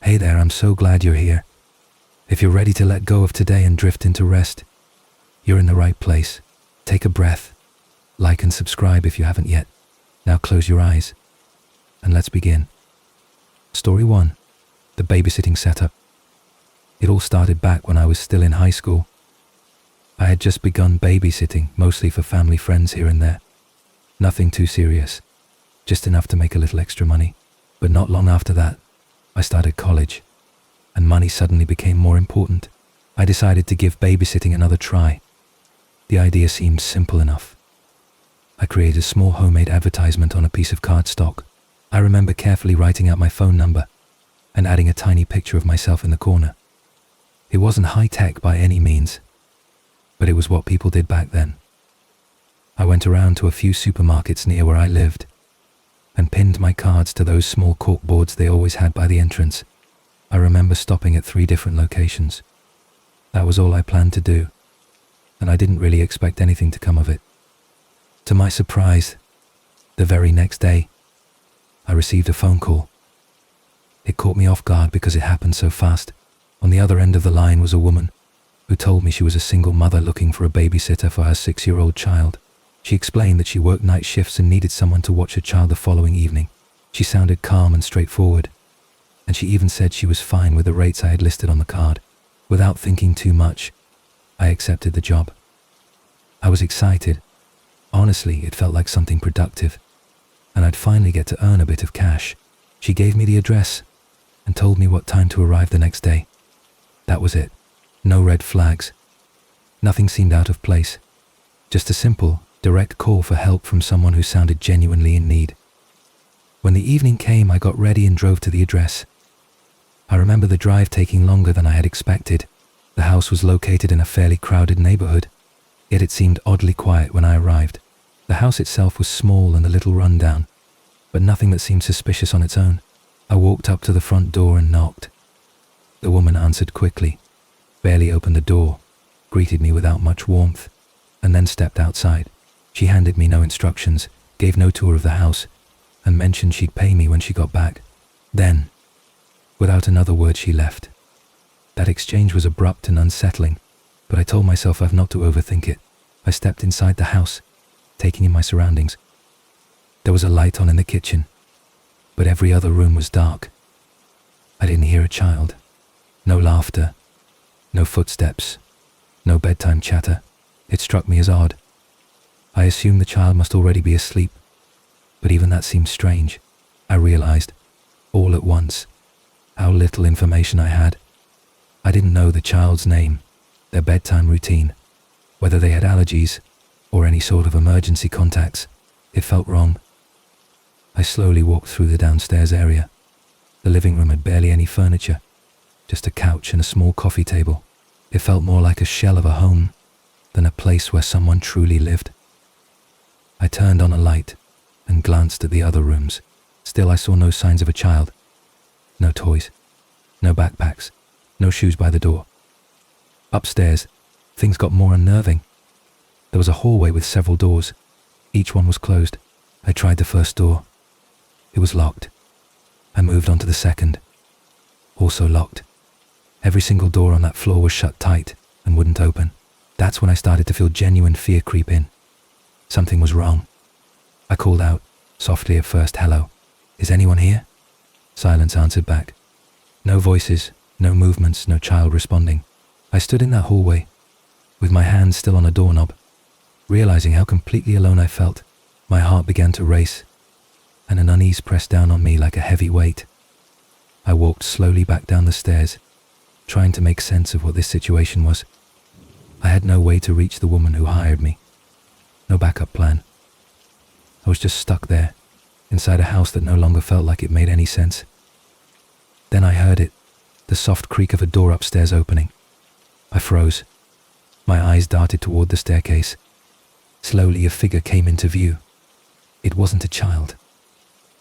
Hey there, I'm so glad you're here. If you're ready to let go of today and drift into rest, you're in the right place. Take a breath, like and subscribe if you haven't yet. Now close your eyes, and let's begin. Story 1. The babysitting setup. It all started back when I was still in high school. I had just begun babysitting, mostly for family friends here and there. Nothing too serious, just enough to make a little extra money. But not long after that, I started college, and money suddenly became more important. I decided to give babysitting another try. The idea seemed simple enough. I created a small homemade advertisement on a piece of cardstock. I remember carefully writing out my phone number and adding a tiny picture of myself in the corner. It wasn't high-tech by any means, but it was what people did back then. I went around to a few supermarkets near where I lived and pinned my cards to those small cork boards they always had by the entrance. I remember stopping at 3 different locations. That was all I planned to do, and I didn't really expect anything to come of it. To my surprise, the very next day, I received a phone call. It caught me off guard because it happened so fast. On the other end of the line was a woman who told me she was a single mother looking for a babysitter for her 6-year-old child. She explained that she worked night shifts and needed someone to watch her child the following evening. She sounded calm and straightforward, and she even said she was fine with the rates I had listed on the card. Without thinking too much, I accepted the job. I was excited. Honestly, it felt like something productive, and I'd finally get to earn a bit of cash. She gave me the address and told me what time to arrive the next day. That was it. No red flags. Nothing seemed out of place. Just a simple, direct call for help from someone who sounded genuinely in need. When the evening came, I got ready and drove to the address. I remember the drive taking longer than I had expected. The house was located in a fairly crowded neighborhood, yet it seemed oddly quiet when I arrived. The house itself was small and a little run-down, but nothing that seemed suspicious on its own. I walked up to the front door and knocked. The woman answered quickly, barely opened the door, greeted me without much warmth, and then stepped outside. She handed me no instructions, gave no tour of the house, and mentioned she'd pay me when she got back. Then, without another word, she left. That exchange was abrupt and unsettling, but I told myself I've not to overthink it. I stepped inside the house, taking in my surroundings. There was a light on in the kitchen, but every other room was dark. I didn't hear a child. No laughter, no footsteps, no bedtime chatter. It struck me as odd. I assumed the child must already be asleep, but even that seemed strange. I realized, all at once, how little information I had. I didn't know the child's name, their bedtime routine, whether they had allergies, or any sort of emergency contacts. It felt wrong. I slowly walked through the downstairs area. The living room had barely any furniture, just a couch and a small coffee table. It felt more like a shell of a home than a place where someone truly lived. I turned on a light and glanced at the other rooms. Still, I saw no signs of a child. No toys, no backpacks, no shoes by the door. Upstairs, things got more unnerving. There was a hallway with several doors. Each one was closed. I tried the first door. It was locked. I moved on to the second. Also locked. Every single door on that floor was shut tight and wouldn't open. That's when I started to feel genuine fear creep in. Something was wrong. I called out, softly at first, "Hello, is anyone here?" Silence answered back. No voices, no movements, no child responding. I stood in that hallway, with my hand still on a doorknob. Realizing how completely alone I felt, my heart began to race, and an unease pressed down on me like a heavy weight. I walked slowly back down the stairs, trying to make sense of what this situation was. I had no way to reach the woman who hired me. No backup plan. I was just stuck there, inside a house that no longer felt like it made any sense. Then I heard it, the soft creak of a door upstairs opening. I froze. My eyes darted toward the staircase. Slowly, a figure came into view. It wasn't a child.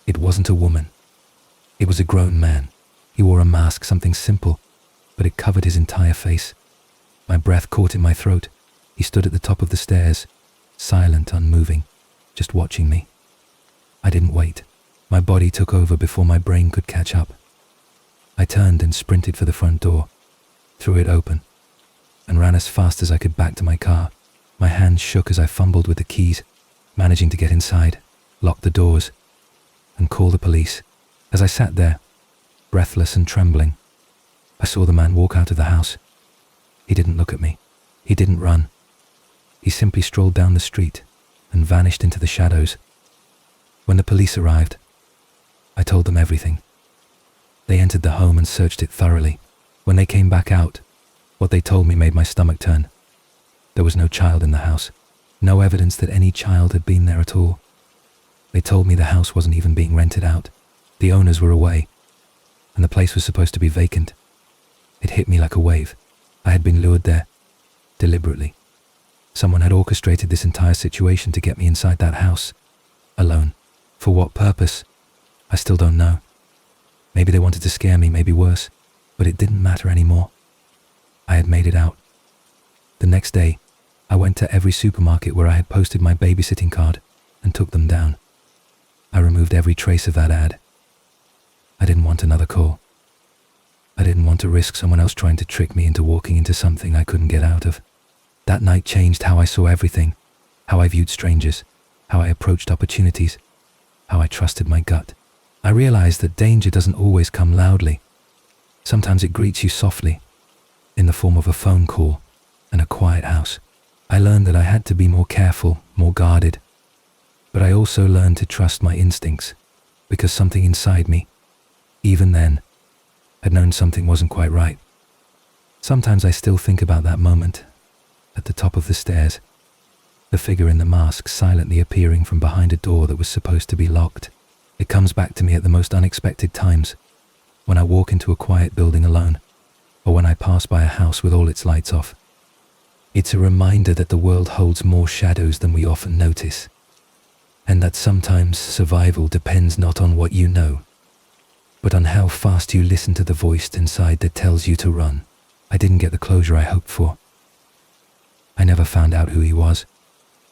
It wasn't a woman. It was a grown man. He wore a mask, something simple, but it covered his entire face. My breath caught in my throat. He stood at the top of the stairs, silent, unmoving, just watching me. I didn't wait. My body took over before my brain could catch up. I turned and sprinted for the front door, threw it open, and ran as fast as I could back to my car. My hands shook as I fumbled with the keys, managing to get inside, lock the doors, and call the police. As I sat there, breathless and trembling, I saw the man walk out of the house. He didn't look at me. He didn't run. He simply strolled down the street and vanished into the shadows. When the police arrived, I told them everything. They entered the home and searched it thoroughly. When they came back out, what they told me made my stomach turn. There was no child in the house, no evidence that any child had been there at all. They told me the house wasn't even being rented out. The owners were away, and the place was supposed to be vacant. It hit me like a wave. I had been lured there, deliberately. Someone had orchestrated this entire situation to get me inside that house, alone. For what purpose? I still don't know. Maybe they wanted to scare me, maybe worse, but it didn't matter anymore. I had made it out. The next day, I went to every supermarket where I had posted my babysitting card and took them down. I removed every trace of that ad. I didn't want another call. I didn't want to risk someone else trying to trick me into walking into something I couldn't get out of. That night changed how I saw everything, how I viewed strangers, how I approached opportunities, how I trusted my gut. I realized that danger doesn't always come loudly. Sometimes it greets you softly, in the form of a phone call and a quiet house. I learned that I had to be more careful, more guarded. But I also learned to trust my instincts, because something inside me, even then, had known something wasn't quite right. Sometimes I still think about that moment, at the top of the stairs, the figure in the mask silently appearing from behind a door that was supposed to be locked. It comes back to me at the most unexpected times, when I walk into a quiet building alone, or when I pass by a house with all its lights off. It's a reminder that the world holds more shadows than we often notice, and that sometimes survival depends not on what you know, but on how fast you listen to the voice inside that tells you to run. I didn't get the closure I hoped for. I never found out who he was,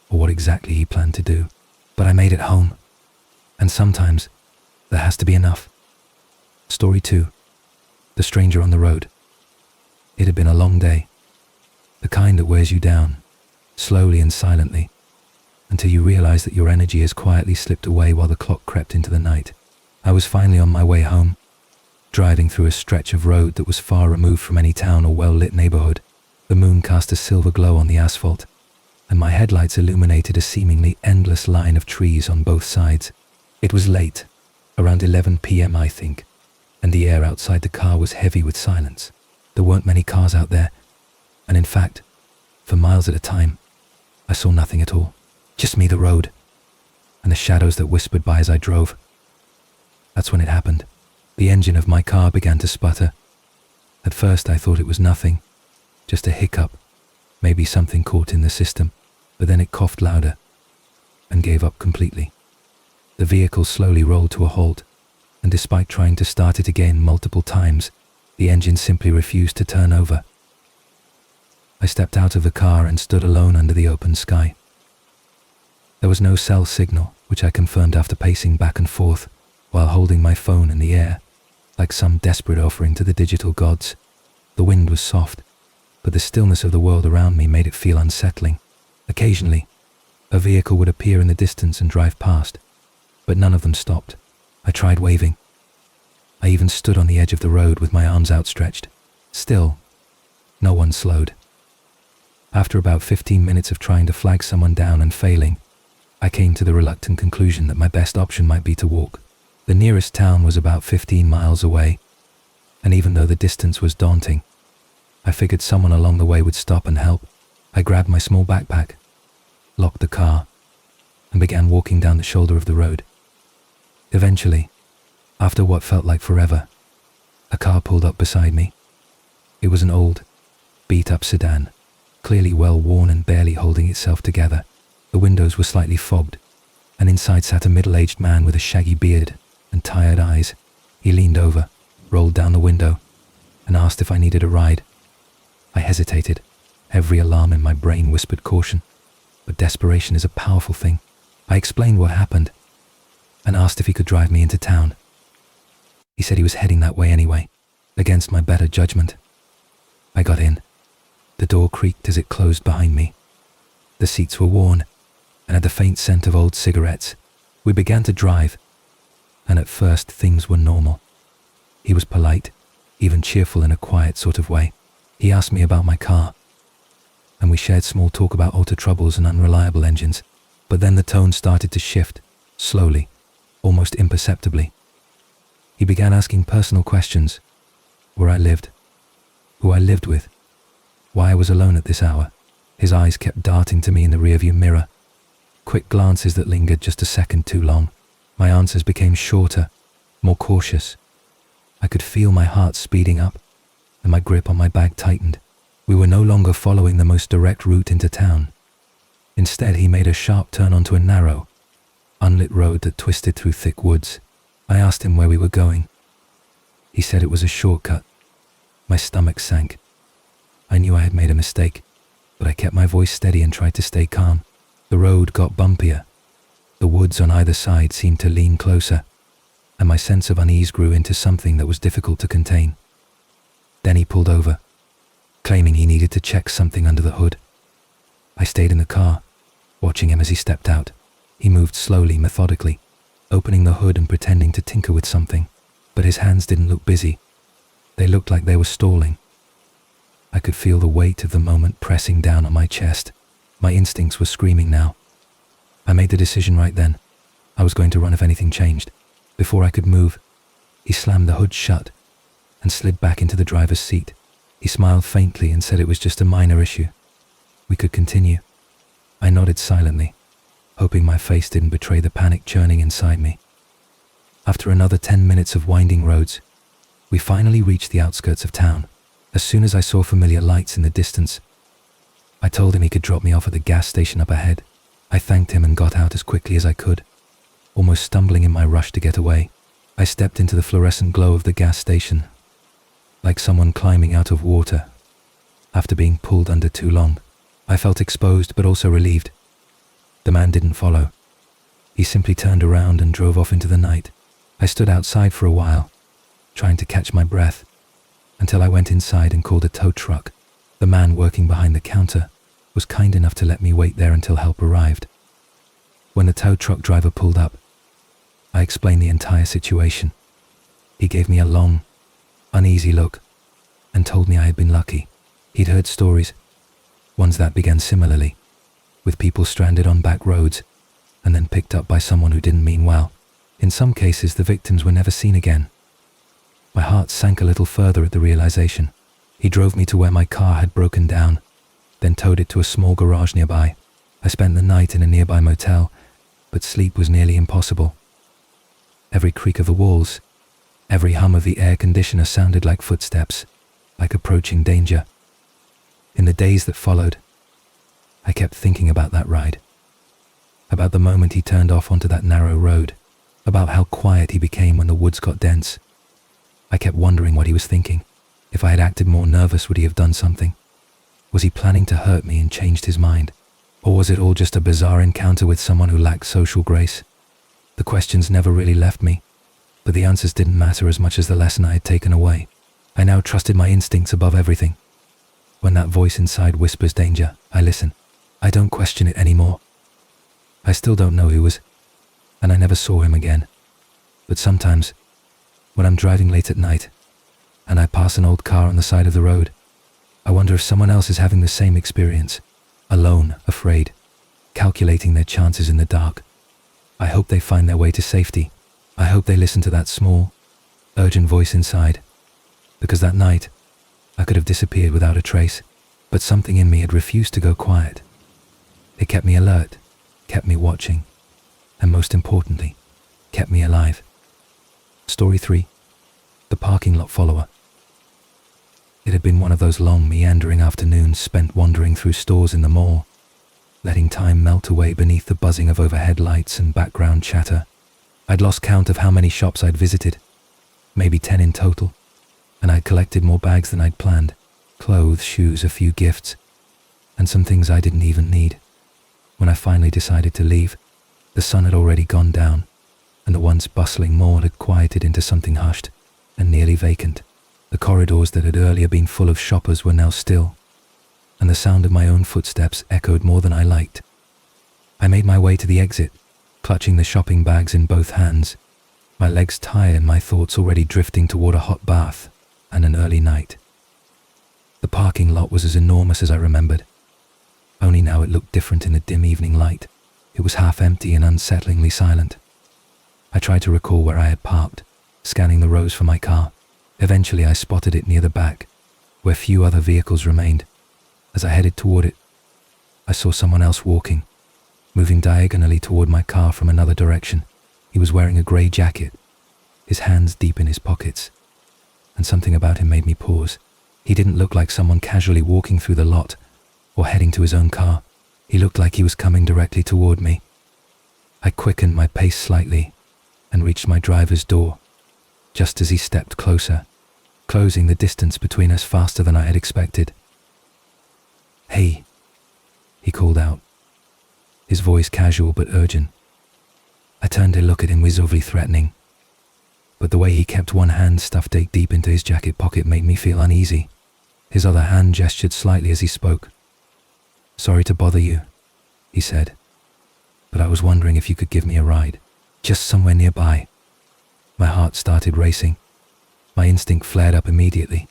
or what exactly he planned to do, but I made it home. And sometimes, there has to be enough. Story 2. The Stranger on the Road. It had been a long day, the kind that wears you down, slowly and silently, until you realize that your energy has quietly slipped away while the clock crept into the night. I was finally on my way home, driving through a stretch of road that was far removed from any town or well-lit neighborhood. The moon cast a silver glow on the asphalt, and my headlights illuminated a seemingly endless line of trees on both sides. It was late, around 11 p.m. I think, and the air outside the car was heavy with silence. There weren't many cars out there, and in fact, for miles at a time, I saw nothing at all. Just me, the road, and the shadows that whispered by as I drove. That's when it happened. The engine of my car began to sputter. At first I thought it was nothing, just a hiccup, maybe something caught in the system, but then it coughed louder and gave up completely. The vehicle slowly rolled to a halt, and despite trying to start it again multiple times, the engine simply refused to turn over. I stepped out of the car and stood alone under the open sky. There was no cell signal, which I confirmed after pacing back and forth while holding my phone in the air, like some desperate offering to the digital gods. The wind was soft, but the stillness of the world around me made it feel unsettling. Occasionally, a vehicle would appear in the distance and drive past, but none of them stopped. I tried waving. I even stood on the edge of the road with my arms outstretched. Still, no one slowed. After about 15 minutes of trying to flag someone down and failing, I came to the reluctant conclusion that my best option might be to walk. The nearest town was about 15 miles away, and even though the distance was daunting, I figured someone along the way would stop and help. I grabbed my small backpack, locked the car, and began walking down the shoulder of the road. Eventually, after what felt like forever, a car pulled up beside me. It was an old, beat-up sedan, clearly well worn and barely holding itself together. The windows were slightly fogged, and inside sat a middle-aged man with a shaggy beard and tired eyes. He leaned over, rolled down the window, and asked if I needed a ride. I hesitated. Every alarm in my brain whispered caution, but desperation is a powerful thing. I explained what happened, and asked if he could drive me into town. He said he was heading that way anyway, against my better judgment. I got in. The door creaked as it closed behind me. The seats were worn and had the faint scent of old cigarettes. We began to drive, and at first things were normal. He was polite, even cheerful in a quiet sort of way. He asked me about my car, and we shared small talk about auto troubles and unreliable engines. But then the tone started to shift, slowly, almost imperceptibly. He began asking personal questions: where I lived, who I lived with, why I was alone at this hour. His eyes kept darting to me in the rearview mirror, quick glances that lingered just a second too long. My answers became shorter, more cautious. I could feel my heart speeding up, and my grip on my bag tightened. We were no longer following the most direct route into town. Instead, he made a sharp turn onto a narrow, unlit road that twisted through thick woods. I asked him where we were going. He said it was a shortcut. My stomach sank. I knew I had made a mistake, but I kept my voice steady and tried to stay calm. The road got bumpier. The woods on either side seemed to lean closer, and my sense of unease grew into something that was difficult to contain. Then he pulled over, claiming he needed to check something under the hood. I stayed in the car, watching him as he stepped out. He moved slowly, methodically, opening the hood and pretending to tinker with something, but his hands didn't look busy. They looked like they were stalling. I could feel the weight of the moment pressing down on my chest. My instincts were screaming now. I made the decision right then. I was going to run if anything changed. Before I could move, he slammed the hood shut and slid back into the driver's seat. He smiled faintly and said it was just a minor issue. We could continue. I nodded silently, hoping my face didn't betray the panic churning inside me. After another 10 minutes of winding roads, we finally reached the outskirts of town. As soon as I saw familiar lights in the distance, I told him he could drop me off at the gas station up ahead. I thanked him and got out as quickly as I could, almost stumbling in my rush to get away. I stepped into the fluorescent glow of the gas station, like someone climbing out of water after being pulled under too long. I felt exposed but also relieved. The man didn't follow. He simply turned around and drove off into the night. I stood outside for a while, trying to catch my breath, until I went inside and called a tow truck. The man working behind the counter was kind enough to let me wait there until help arrived. When the tow truck driver pulled up, I explained the entire situation. He gave me a long, uneasy look and told me I had been lucky. He'd heard stories, ones that began similarly, with people stranded on back roads and then picked up by someone who didn't mean well. In some cases, the victims were never seen again. My heart sank a little further at the realization. He drove me to where my car had broken down, then towed it to a small garage nearby. I spent the night in a nearby motel, but sleep was nearly impossible. Every creak of the walls, every hum of the air conditioner sounded like footsteps, like approaching danger. In the days that followed, I kept thinking about that ride, about the moment he turned off onto that narrow road, about how quiet he became when the woods got dense. I kept wondering what he was thinking. If I had acted more nervous, would he have done something? Was he planning to hurt me and changed his mind? Or was it all just a bizarre encounter with someone who lacked social grace? The questions never really left me, but the answers didn't matter as much as the lesson I had taken away. I now trusted my instincts above everything. When that voice inside whispers danger, I listen. I don't question it anymore. I still don't know who was, and I never saw him again. But sometimes, when I'm driving late at night, and I pass an old car on the side of the road, I wonder if someone else is having the same experience, alone, afraid, calculating their chances in the dark. I hope they find their way to safety. I hope they listen to that small, urgent voice inside, because that night, I could have disappeared without a trace, but something in me had refused to go quiet. It kept me alert, kept me watching, and most importantly, kept me alive. Story 3. The Parking Lot Follower. It had been one of those long, meandering afternoons spent wandering through stores in the mall, letting time melt away beneath the buzzing of overhead lights and background chatter. I'd lost count of how many shops I'd visited, maybe 10 in total, and I'd collected more bags than I'd planned. Clothes, shoes, a few gifts, and some things I didn't even need. When I finally decided to leave, the sun had already gone down, and the once bustling mall had quieted into something hushed and nearly vacant. The corridors that had earlier been full of shoppers were now still, and the sound of my own footsteps echoed more than I liked. I made my way to the exit, clutching the shopping bags in both hands, my legs tired and my thoughts already drifting toward a hot bath and an early night. The parking lot was as enormous as I remembered, only now it looked different in the dim evening light. It was half empty and unsettlingly silent. I tried to recall where I had parked, scanning the rows for my car. Eventually I spotted it near the back, where few other vehicles remained. As I headed toward it, I saw someone else walking, moving diagonally toward my car from another direction. He was wearing a grey jacket, his hands deep in his pockets, and something about him made me pause. He didn't look like someone casually walking through the lot or heading to his own car. He looked like he was coming directly toward me. I quickened my pace slightly and reached my driver's door, just as he stepped closer, closing the distance between us faster than I had expected. "Hey," he called out, his voice casual but urgent. I turned to look at him, visibly threatening, but the way he kept one hand stuffed deep into his jacket pocket made me feel uneasy. His other hand gestured slightly as he spoke. "Sorry to bother you," he said, "but I was wondering if you could give me a ride, just somewhere nearby." My heart started racing. My instinct flared up immediately,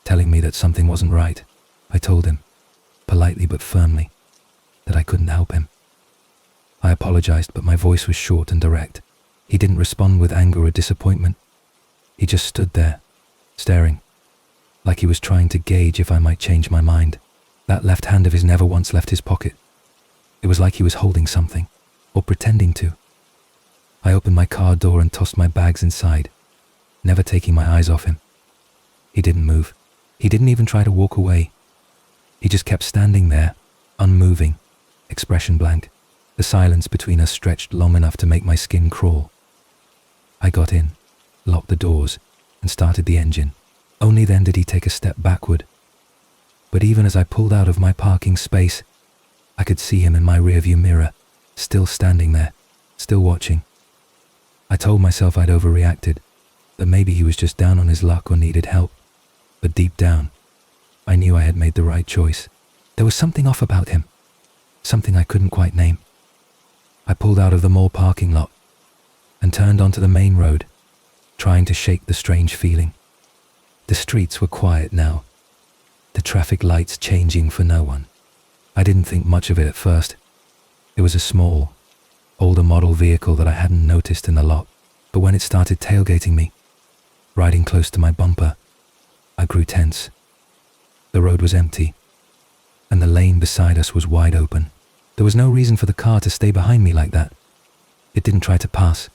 telling me that something wasn't right. I told him, politely but firmly, that I couldn't help him. I apologized, but my voice was short and direct. He didn't respond with anger or disappointment. He just stood there, staring, like he was trying to gauge if I might change my mind. That left hand of his never once left his pocket. It was like he was holding something, or pretending to. I opened my car door and tossed my bags inside, never taking my eyes off him. He didn't move. He didn't even try to walk away. He just kept standing there, unmoving, expression blank. The silence between us stretched long enough to make my skin crawl. I got in, locked the doors, and started the engine. Only then did he take a step backward. But even as I pulled out of my parking space, I could see him in my rearview mirror, still standing there, still watching. I told myself I'd overreacted, that maybe he was just down on his luck or needed help. But deep down, I knew I had made the right choice. There was something off about him, something I couldn't quite name. I pulled out of the mall parking lot and turned onto the main road, trying to shake the strange feeling. The streets were quiet now, the traffic lights changing for no one. I didn't think much of it at first. It was a small, older model vehicle that I hadn't noticed in the lot, but when it started tailgating me, riding close to my bumper, I grew tense. The road was empty, and the lane beside us was wide open. There was no reason for the car to stay behind me like that. It didn't try to pass.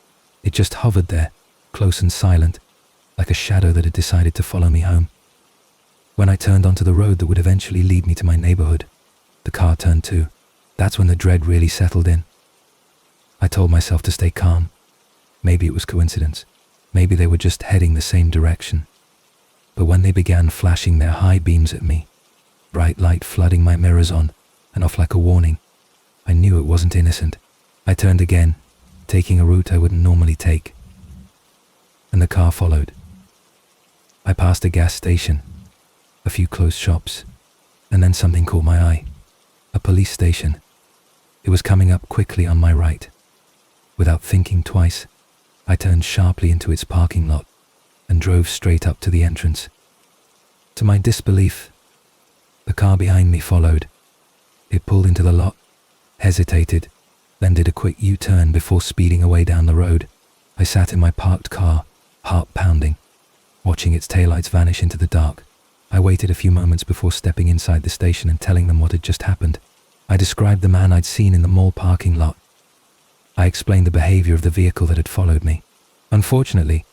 It just hovered there, close and silent, like a shadow that had decided to follow me home. When I turned onto the road that would eventually lead me to my neighborhood, the car turned too. That's when the dread really settled in. I told myself to stay calm. Maybe it was coincidence. Maybe they were just heading the same direction. But when they began flashing their high beams at me, bright light flooding my mirrors on and off like a warning, I knew it wasn't innocent. I turned again, taking a route I wouldn't normally take, and the car followed. I passed a gas station, a few closed shops, and then something caught my eye. A police station. It was coming up quickly on my right. Without thinking twice, I turned sharply into its parking lot and drove straight up to the entrance. To my disbelief, the car behind me followed. It pulled into the lot, hesitated, then did a quick U-turn before speeding away down the road. I sat in my parked car, heart pounding, watching its taillights vanish into the dark. I waited a few moments before stepping inside the station and telling them what had just happened. I described the man I'd seen in the mall parking lot. I explained the behavior of the vehicle that had followed me. Unfortunately,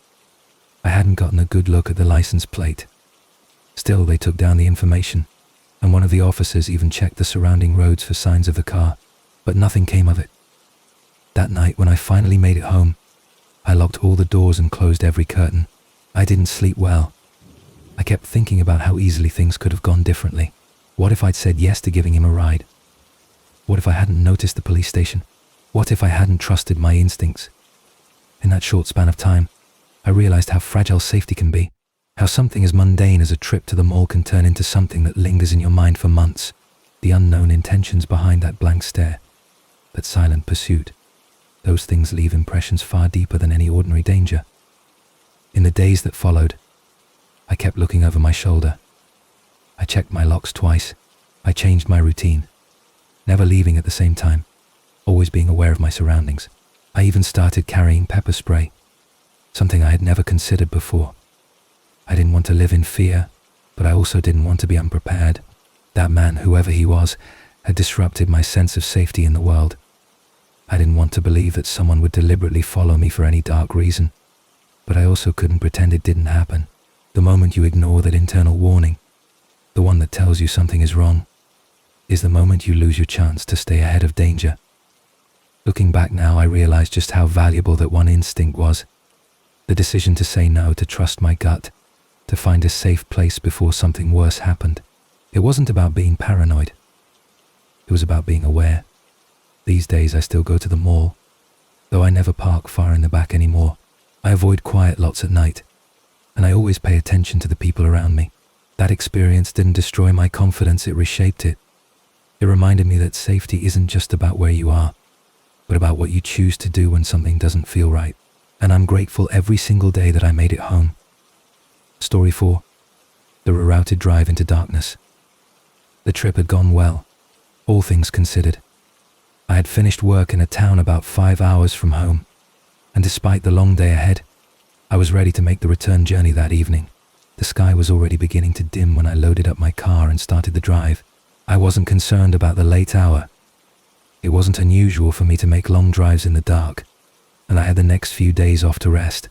I hadn't gotten a good look at the license plate. Still, they took down the information, and one of the officers even checked the surrounding roads for signs of the car, but nothing came of it. That night, when I finally made it home, I locked all the doors and closed every curtain. I didn't sleep well. I kept thinking about how easily things could have gone differently. What if I'd said yes to giving him a ride? What if I hadn't noticed the police station? What if I hadn't trusted my instincts? In that short span of time, I realized how fragile safety can be. How something as mundane as a trip to the mall can turn into something that lingers in your mind for months. The unknown intentions behind that blank stare, that silent pursuit. Those things leave impressions far deeper than any ordinary danger. In the days that followed, I kept looking over my shoulder. I checked my locks twice. I changed my routine, never leaving at the same time, always being aware of my surroundings. I even started carrying pepper spray, something I had never considered before. I didn't want to live in fear, but I also didn't want to be unprepared. That man, whoever he was, had disrupted my sense of safety in the world. I didn't want to believe that someone would deliberately follow me for any dark reason, but I also couldn't pretend it didn't happen. The moment you ignore that internal warning, the one that tells you something is wrong, is the moment you lose your chance to stay ahead of danger. Looking back now, I realize just how valuable that one instinct was. The decision to say no, to trust my gut, to find a safe place before something worse happened. It wasn't about being paranoid. It was about being aware. These days I still go to the mall, though I never park far in the back anymore. I avoid quiet lots at night, and I always pay attention to the people around me. That experience didn't destroy my confidence, it reshaped it. It reminded me that safety isn't just about where you are, but about what you choose to do when something doesn't feel right. And I'm grateful every single day that I made it home. Story 4. The rerouted drive into darkness. The trip had gone well, all things considered. I had finished work in a town about 5 hours from home, and despite the long day ahead, I was ready to make the return journey that evening. The sky was already beginning to dim when I loaded up my car and started the drive. I wasn't concerned about the late hour. It wasn't unusual for me to make long drives in the dark, and I had the next few days off to rest.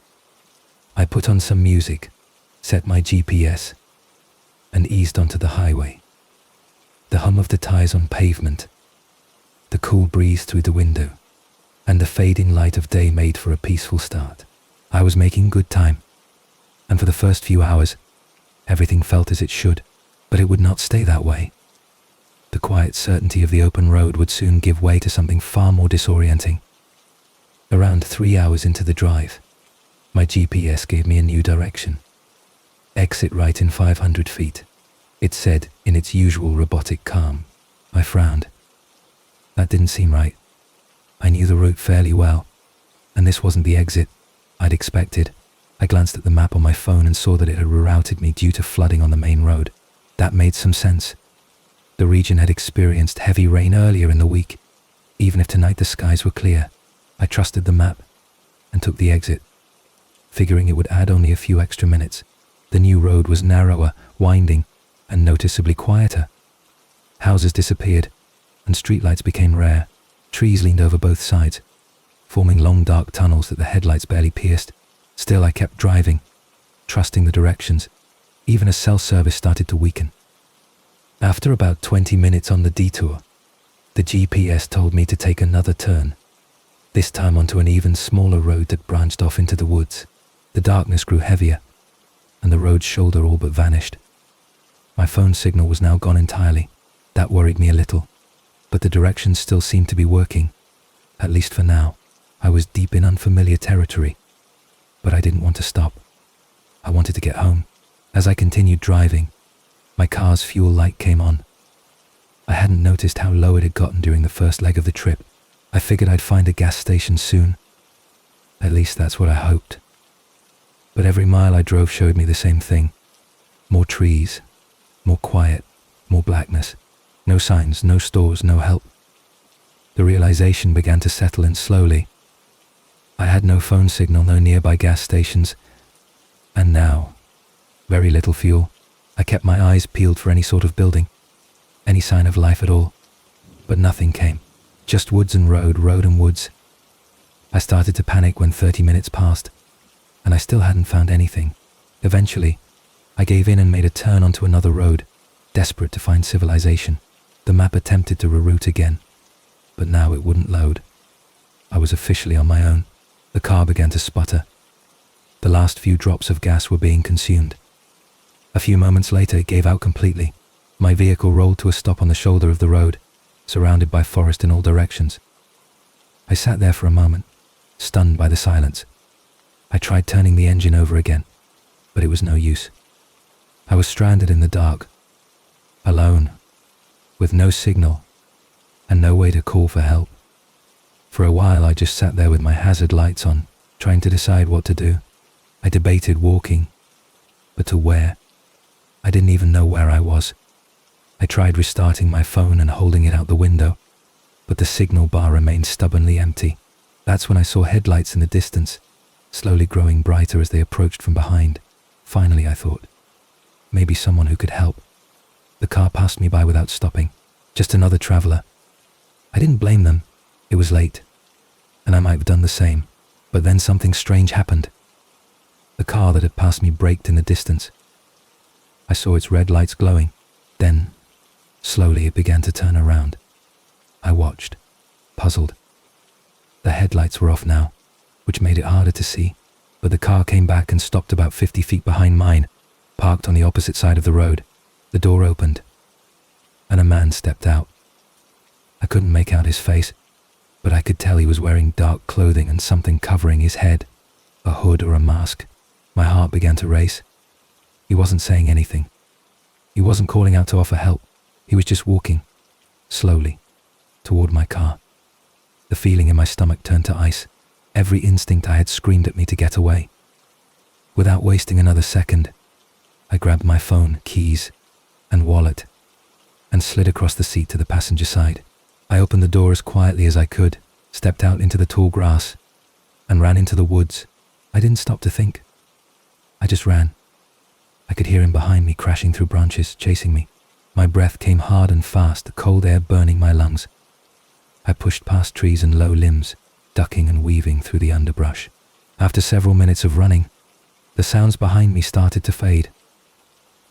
I put on some music, set my GPS, and eased onto the highway. The hum of the tires on pavement, the cool breeze through the window, and the fading light of day made for a peaceful start. I was making good time, and for the first few hours, everything felt as it should, but it would not stay that way. The quiet certainty of the open road would soon give way to something far more disorienting. Around 3 hours into the drive, my GPS gave me a new direction. Exit right in 500 feet, it said in its usual robotic calm. I frowned. That didn't seem right. I knew the route fairly well, and this wasn't the exit I'd expected. I glanced at the map on my phone and saw that it had rerouted me due to flooding on the main road. That made some sense. The region had experienced heavy rain earlier in the week. Even if tonight the skies were clear, I trusted the map and took the exit, figuring it would add only a few extra minutes. The new road was narrower, winding, and noticeably quieter. Houses disappeared, and streetlights became rare. Trees leaned over both sides, forming long dark tunnels that the headlights barely pierced. Still, I kept driving, trusting the directions, even as cell service started to weaken. After about 20 minutes on the detour, the GPS told me to take another turn, this time onto an even smaller road that branched off into the woods. The darkness grew heavier, and the road's shoulder all but vanished. My phone signal was now gone entirely. That worried me a little, but the directions still seemed to be working, at least for now. I was deep in unfamiliar territory, but I didn't want to stop. I wanted to get home. As I continued driving, my car's fuel light came on. I hadn't noticed how low it had gotten during the first leg of the trip. I figured I'd find a gas station soon. At least that's what I hoped. But every mile I drove showed me the same thing. More trees, more quiet, more blackness. No signs, no stores, no help. The realization began to settle in slowly. I had no phone signal, no nearby gas stations. And now, very little fuel. I kept my eyes peeled for any sort of building, any sign of life at all. But nothing came. Just woods and road and woods. I started to panic when 30 minutes passed, and I still hadn't found anything. Eventually, I gave in and made a turn onto another road, desperate to find civilization. The map attempted to reroute again, but now it wouldn't load. I was officially on my own. The car began to sputter. The last few drops of gas were being consumed. A few moments later, it gave out completely. My vehicle rolled to a stop on the shoulder of the road, surrounded by forest in all directions. I sat there for a moment, stunned by the silence. I tried turning the engine over again, but it was no use. I was stranded in the dark, alone, with no signal and no way to call for help. For a while I just sat there with my hazard lights on, trying to decide what to do. I debated walking, but to where? I didn't even know where I was. I tried restarting my phone and holding it out the window, but the signal bar remained stubbornly empty. That's when I saw headlights in the distance, slowly growing brighter as they approached from behind. Finally, I thought, maybe someone who could help. The car passed me by without stopping, just another traveler. I didn't blame them. It was late, and I might have done the same. But then something strange happened. The car that had passed me braked in the distance. I saw its red lights glowing. Then, slowly, it began to turn around. I watched, puzzled. The headlights were off now, which made it harder to see, but the car came back and stopped about 50 feet behind mine, parked on the opposite side of the road. The door opened, and a man stepped out. I couldn't make out his face, but I could tell he was wearing dark clothing and something covering his head, a hood or a mask. My heart began to race. He wasn't saying anything. He wasn't calling out to offer help. He was just walking, slowly, toward my car. The feeling in my stomach turned to ice. Every instinct I had screamed at me to get away. Without wasting another second, I grabbed my phone, keys, and wallet, and slid across the seat to the passenger side. I opened the door as quietly as I could, stepped out into the tall grass, and ran into the woods. I didn't stop to think. I just ran. I could hear him behind me crashing through branches, chasing me. My breath came hard and fast, the cold air burning my lungs. I pushed past trees and low limbs, ducking and weaving through the underbrush. After several minutes of running, the sounds behind me started to fade.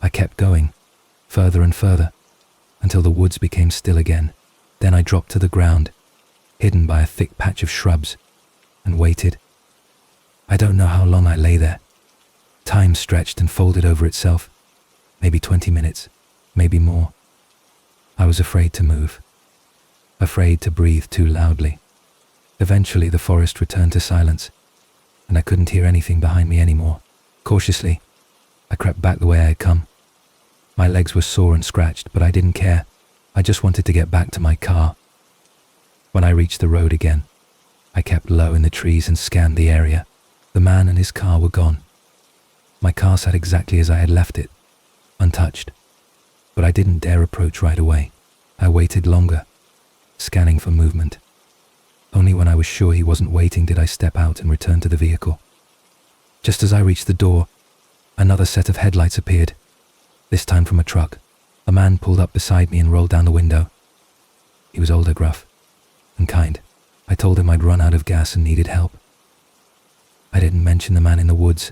I kept going, further and further, until the woods became still again. Then I dropped to the ground, hidden by a thick patch of shrubs, and waited. I don't know how long I lay there. Time stretched and folded over itself. Maybe 20 minutes, maybe more. I was afraid to move, afraid to breathe too loudly. Eventually the forest returned to silence, and I couldn't hear anything behind me anymore. Cautiously, I crept back the way I had come. My legs were sore and scratched, but I didn't care. I just wanted to get back to my car. When I reached the road again, I kept low in the trees and scanned the area. The man and his car were gone. My car sat exactly as I had left it, untouched. But I didn't dare approach right away. I waited longer, scanning for movement. Only when I was sure he wasn't waiting did I step out and return to the vehicle. Just as I reached the door, another set of headlights appeared, this time from a truck. A man pulled up beside me and rolled down the window. He was older, gruff, and kind. I told him I'd run out of gas and needed help. I didn't mention the man in the woods.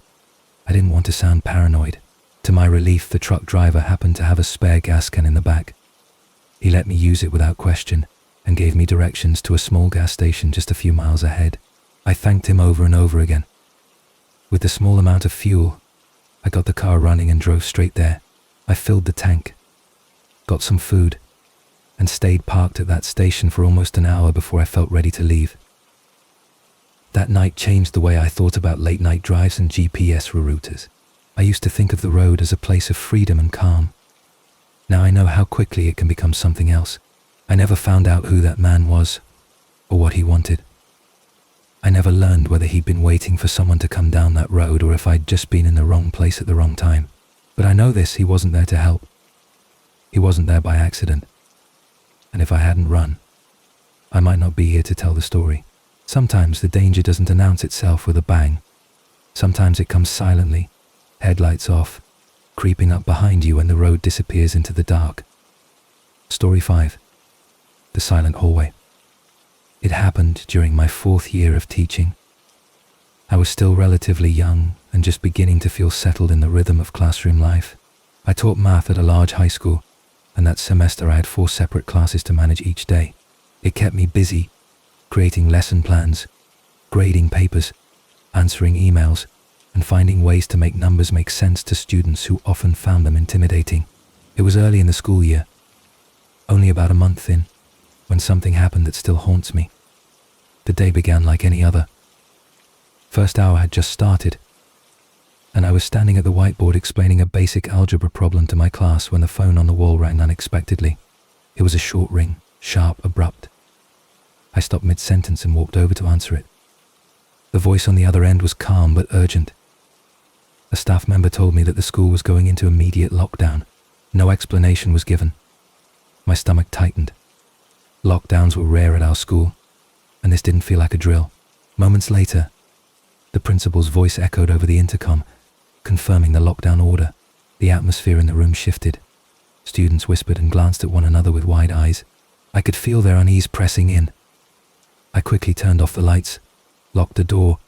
I didn't want to sound paranoid. To my relief, the truck driver happened to have a spare gas can in the back. He let me use it without question and gave me directions to a small gas station just a few miles ahead. I thanked him over and over again. With the small amount of fuel, I got the car running and drove straight there. I filled the tank, got some food, and stayed parked at that station for almost an hour before I felt ready to leave. That night changed the way I thought about late-night drives and GPS rerouters. I used to think of the road as a place of freedom and calm. Now I know how quickly it can become something else. I never found out who that man was, or what he wanted. I never learned whether he'd been waiting for someone to come down that road or if I'd just been in the wrong place at the wrong time. But I know this, he wasn't there to help. He wasn't there by accident. And if I hadn't run, I might not be here to tell the story. Sometimes the danger doesn't announce itself with a bang. Sometimes it comes silently, headlights off, creeping up behind you when the road disappears into the dark. Story 5. The Silent Hallway. It happened during my 4th year of teaching. I was still relatively young and just beginning to feel settled in the rhythm of classroom life. I taught math at a large high school, and that semester I had 4 separate classes to manage each day. It kept me busy, creating lesson plans, grading papers, answering emails, and finding ways to make numbers make sense to students who often found them intimidating. It was early in the school year, only about a month in, when something happened that still haunts me. The day began like any other. First hour had just started. and I was standing at the whiteboard explaining a basic algebra problem to my class when the phone on the wall rang unexpectedly. It was a short ring, sharp, abrupt. I stopped mid-sentence and walked over to answer it. The voice on the other end was calm but urgent. A staff member told me that the school was going into immediate lockdown. No explanation was given. My stomach tightened. Lockdowns were rare at our school, and this didn't feel like a drill. Moments later, the principal's voice echoed over the intercom, confirming the lockdown order. The atmosphere in the room shifted. Students whispered and glanced at one another with wide eyes. I could feel their unease pressing in. I quickly turned off the lights, locked the door,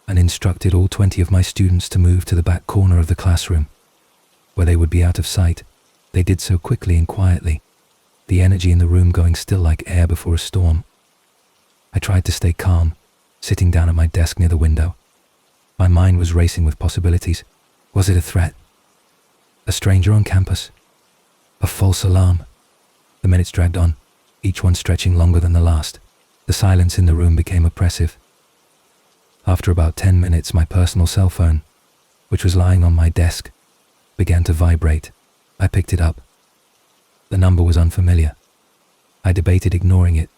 and instructed all 20 of my students to move to the back corner of the classroom, where they would be out of sight. They did so quickly and quietly, the energy in the room going still like air before a storm. I tried to stay calm, sitting down at my desk near the window. My mind was racing with possibilities. Was it a threat? A stranger on campus? A false alarm? The minutes dragged on, each one stretching longer than the last. The silence in the room became oppressive. After about 10 minutes, my personal cell phone, which was lying on my desk, began to vibrate. I picked it up. The number was unfamiliar. I debated ignoring it,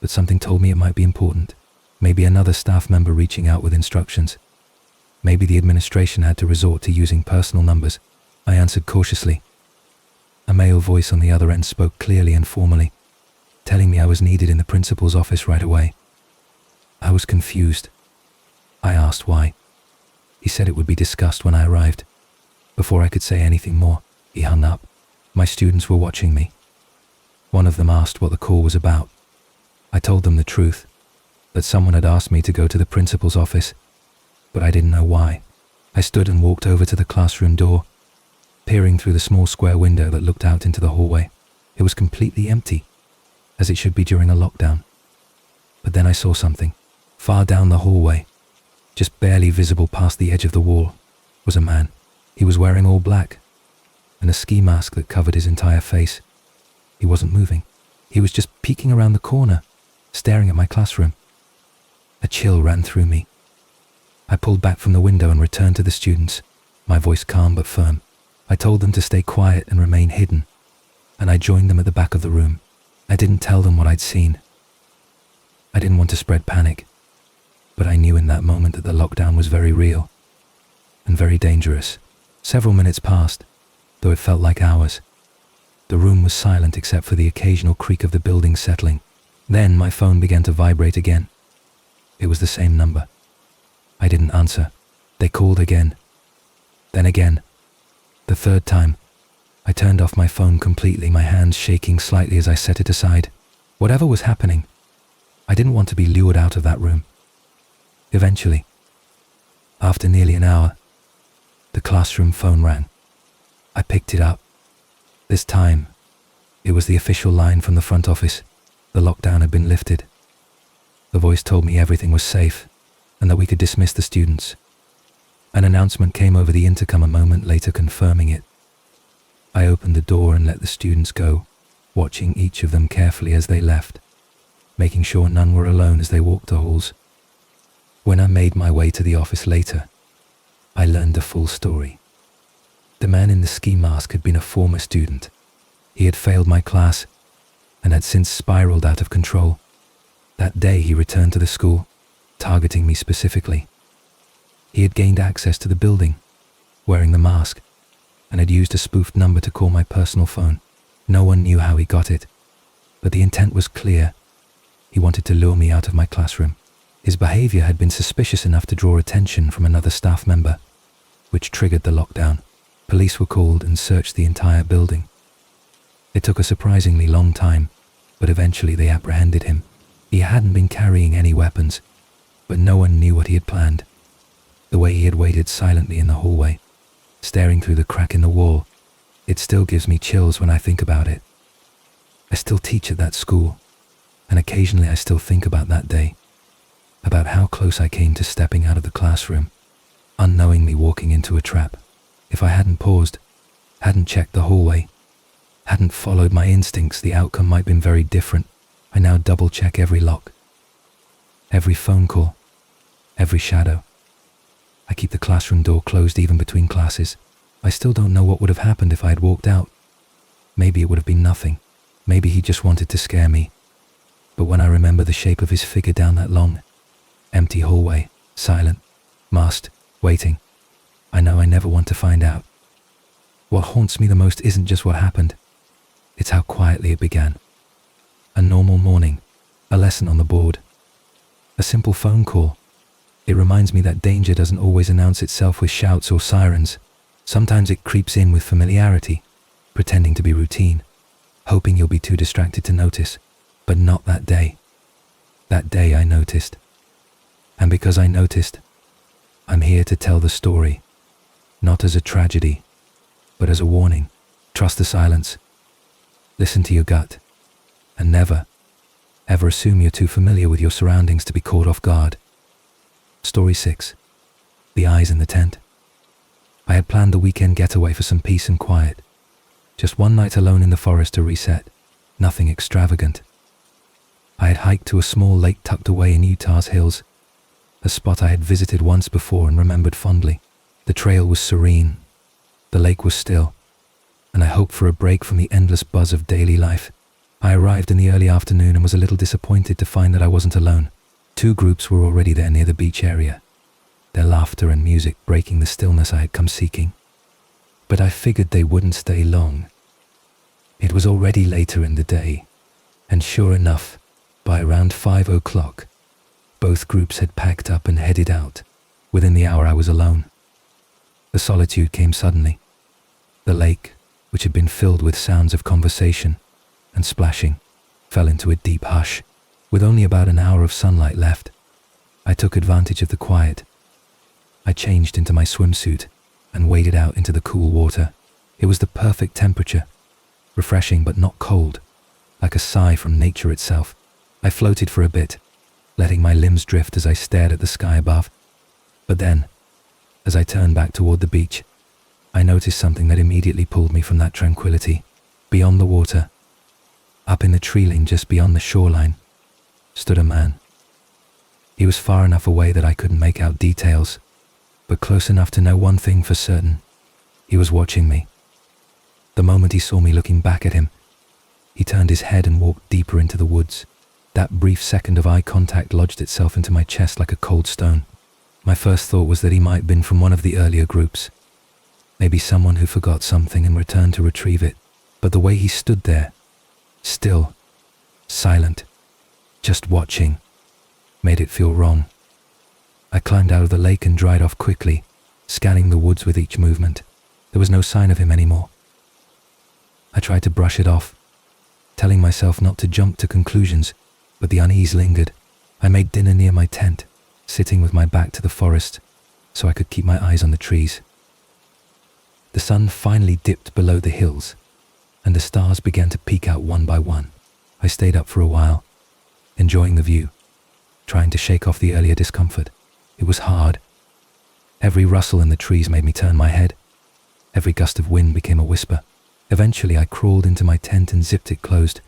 but something told me it might be important. Maybe another staff member reaching out with instructions. Maybe the administration had to resort to using personal numbers. I answered cautiously. A male voice on the other end spoke clearly and formally, telling me I was needed in the principal's office right away. I was confused. I asked why. He said it would be discussed when I arrived. Before I could say anything more, he hung up. My students were watching me. One of them asked what the call was about. I told them the truth, that someone had asked me to go to the principal's office, but I didn't know why. I stood and walked over to the classroom door, peering through the small square window that looked out into the hallway. It was completely empty, as it should be during a lockdown. But then I saw something. Far down the hallway, just barely visible past the edge of the wall, was a man. He was wearing all black, and a ski mask that covered his entire face. He wasn't moving. He was just peeking around the corner, staring at my classroom. A chill ran through me. I pulled back from the window and returned to the students, my voice calm but firm. I told them to stay quiet and remain hidden, and I joined them at the back of the room. I didn't tell them what I'd seen. I didn't want to spread panic, but I knew in that moment that the lockdown was very real and very dangerous. Several minutes passed, though it felt like hours. The room was silent except for the occasional creak of the building settling. Then my phone began to vibrate again. It was the same number. I didn't answer. They called again. Then again. The third time, I turned off my phone completely, my hands shaking slightly as I set it aside. Whatever was happening, I didn't want to be lured out of that room. Eventually, after nearly an hour, the classroom phone rang. I picked it up. This time, it was the official line from the front office. The lockdown had been lifted. The voice told me everything was safe and that we could dismiss the students. An announcement came over the intercom a moment later confirming it. I opened the door and let the students go, watching each of them carefully as they left, making sure none were alone as they walked the halls. When I made my way to the office later, I learned the full story. The man in the ski mask had been a former student. He had failed my class and had since spiraled out of control. That day he returned to the school, targeting me specifically. He had gained access to the building, wearing the mask, and had used a spoofed number to call my personal phone. No one knew how he got it, but the intent was clear. He wanted to lure me out of my classroom. His behavior had been suspicious enough to draw attention from another staff member, which triggered the lockdown. Police were called and searched the entire building. It took a surprisingly long time, but eventually they apprehended him. He hadn't been carrying any weapons, but no one knew what he had planned. The way he had waited silently in the hallway, staring through the crack in the wall, it still gives me chills when I think about it. I still teach at that school, and occasionally I still think about that day, about how close I came to stepping out of the classroom, unknowingly walking into a trap. If I hadn't paused, hadn't checked the hallway, hadn't followed my instincts, the outcome might have been very different. I now double-check every lock, every phone call, every shadow. I keep the classroom door closed even between classes. I still don't know what would have happened if I had walked out. Maybe it would have been nothing. Maybe he just wanted to scare me. But when I remember the shape of his figure down that long, empty hallway, silent, masked, waiting, I know I never want to find out. What haunts me the most isn't just what happened. It's how quietly it began. A normal morning, a lesson on the board, a simple phone call. It reminds me that danger doesn't always announce itself with shouts or sirens. Sometimes it creeps in with familiarity, pretending to be routine, hoping you'll be too distracted to notice. But not that day. That day I noticed. And because I noticed, I'm here to tell the story, not as a tragedy, but as a warning. Trust the silence. Listen to your gut. And never, ever assume you're too familiar with your surroundings to be caught off guard. Story 6. The Eyes in the Tent. I had planned the weekend getaway for some peace and quiet. Just one night alone in the forest to reset. Nothing extravagant. I had hiked to a small lake tucked away in Utah's hills, a spot I had visited once before and remembered fondly. The trail was serene, the lake was still, and I hoped for a break from the endless buzz of daily life. I arrived in the early afternoon and was a little disappointed to find that I wasn't alone. 2 groups were already there near the beach area, their laughter and music breaking the stillness I had come seeking. But I figured they wouldn't stay long. It was already later in the day, and sure enough, by around 5 o'clock, both groups had packed up and headed out. Within the hour I was alone. The solitude came suddenly. The lake, which had been filled with sounds of conversation and splashing, fell into a deep hush. With only about an hour of sunlight left, I took advantage of the quiet. I changed into my swimsuit and waded out into the cool water. It was the perfect temperature, refreshing but not cold, like a sigh from nature itself. I floated for a bit, letting my limbs drift as I stared at the sky above. But then, as I turned back toward the beach, I noticed something that immediately pulled me from that tranquility. Beyond the water, up in the tree line just beyond the shoreline, stood a man. He was far enough away that I couldn't make out details, but close enough to know one thing for certain. He was watching me. The moment he saw me looking back at him, he turned his head and walked deeper into the woods. That brief second of eye contact lodged itself into my chest like a cold stone. My first thought was that he might have been from one of the earlier groups. Maybe someone who forgot something and returned to retrieve it. But the way he stood there, still, silent, just watching, made it feel wrong. I climbed out of the lake and dried off quickly, scanning the woods with each movement. There was no sign of him anymore. I tried to brush it off, telling myself not to jump to conclusions, but the unease lingered. I made dinner near my tent, sitting with my back to the forest, so I could keep my eyes on the trees. The sun finally dipped below the hills, and the stars began to peek out one by one. I stayed up for a while, enjoying the view, trying to shake off the earlier discomfort. It was hard. Every rustle in the trees made me turn my head. Every gust of wind became a whisper. Eventually I crawled into my tent and zipped it closed,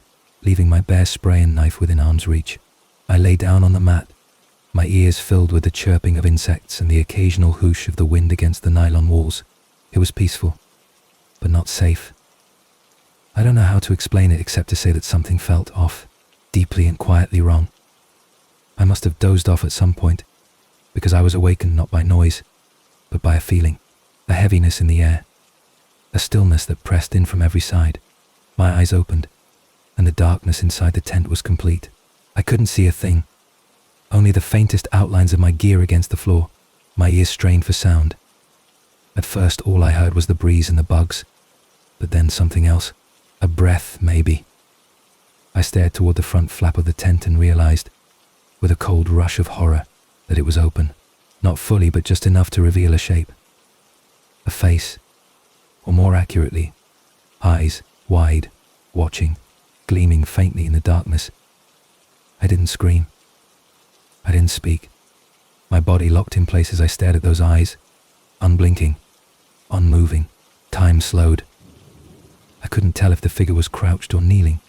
leaving my bear spray and knife within arm's reach. I lay down on the mat, my ears filled with the chirping of insects and the occasional whoosh of the wind against the nylon walls. It was peaceful, but not safe. I don't know how to explain it except to say that something felt off, deeply and quietly wrong. I must have dozed off at some point, because I was awakened not by noise, but by a feeling, a heaviness in the air, a stillness that pressed in from every side. My eyes opened, and the darkness inside the tent was complete. I couldn't see a thing, only the faintest outlines of my gear against the floor. My ears strained for sound. At first all I heard was the breeze and the bugs, but then something else, a breath maybe. I stared toward the front flap of the tent and realized, with a cold rush of horror, that it was open. Not fully, but just enough to reveal a shape. A face, or more accurately, eyes wide, watching, gleaming faintly in the darkness. I didn't scream. I didn't speak. My body locked in place as I stared at those eyes, unblinking, unmoving. Time slowed. I couldn't tell if the figure was crouched or kneeling,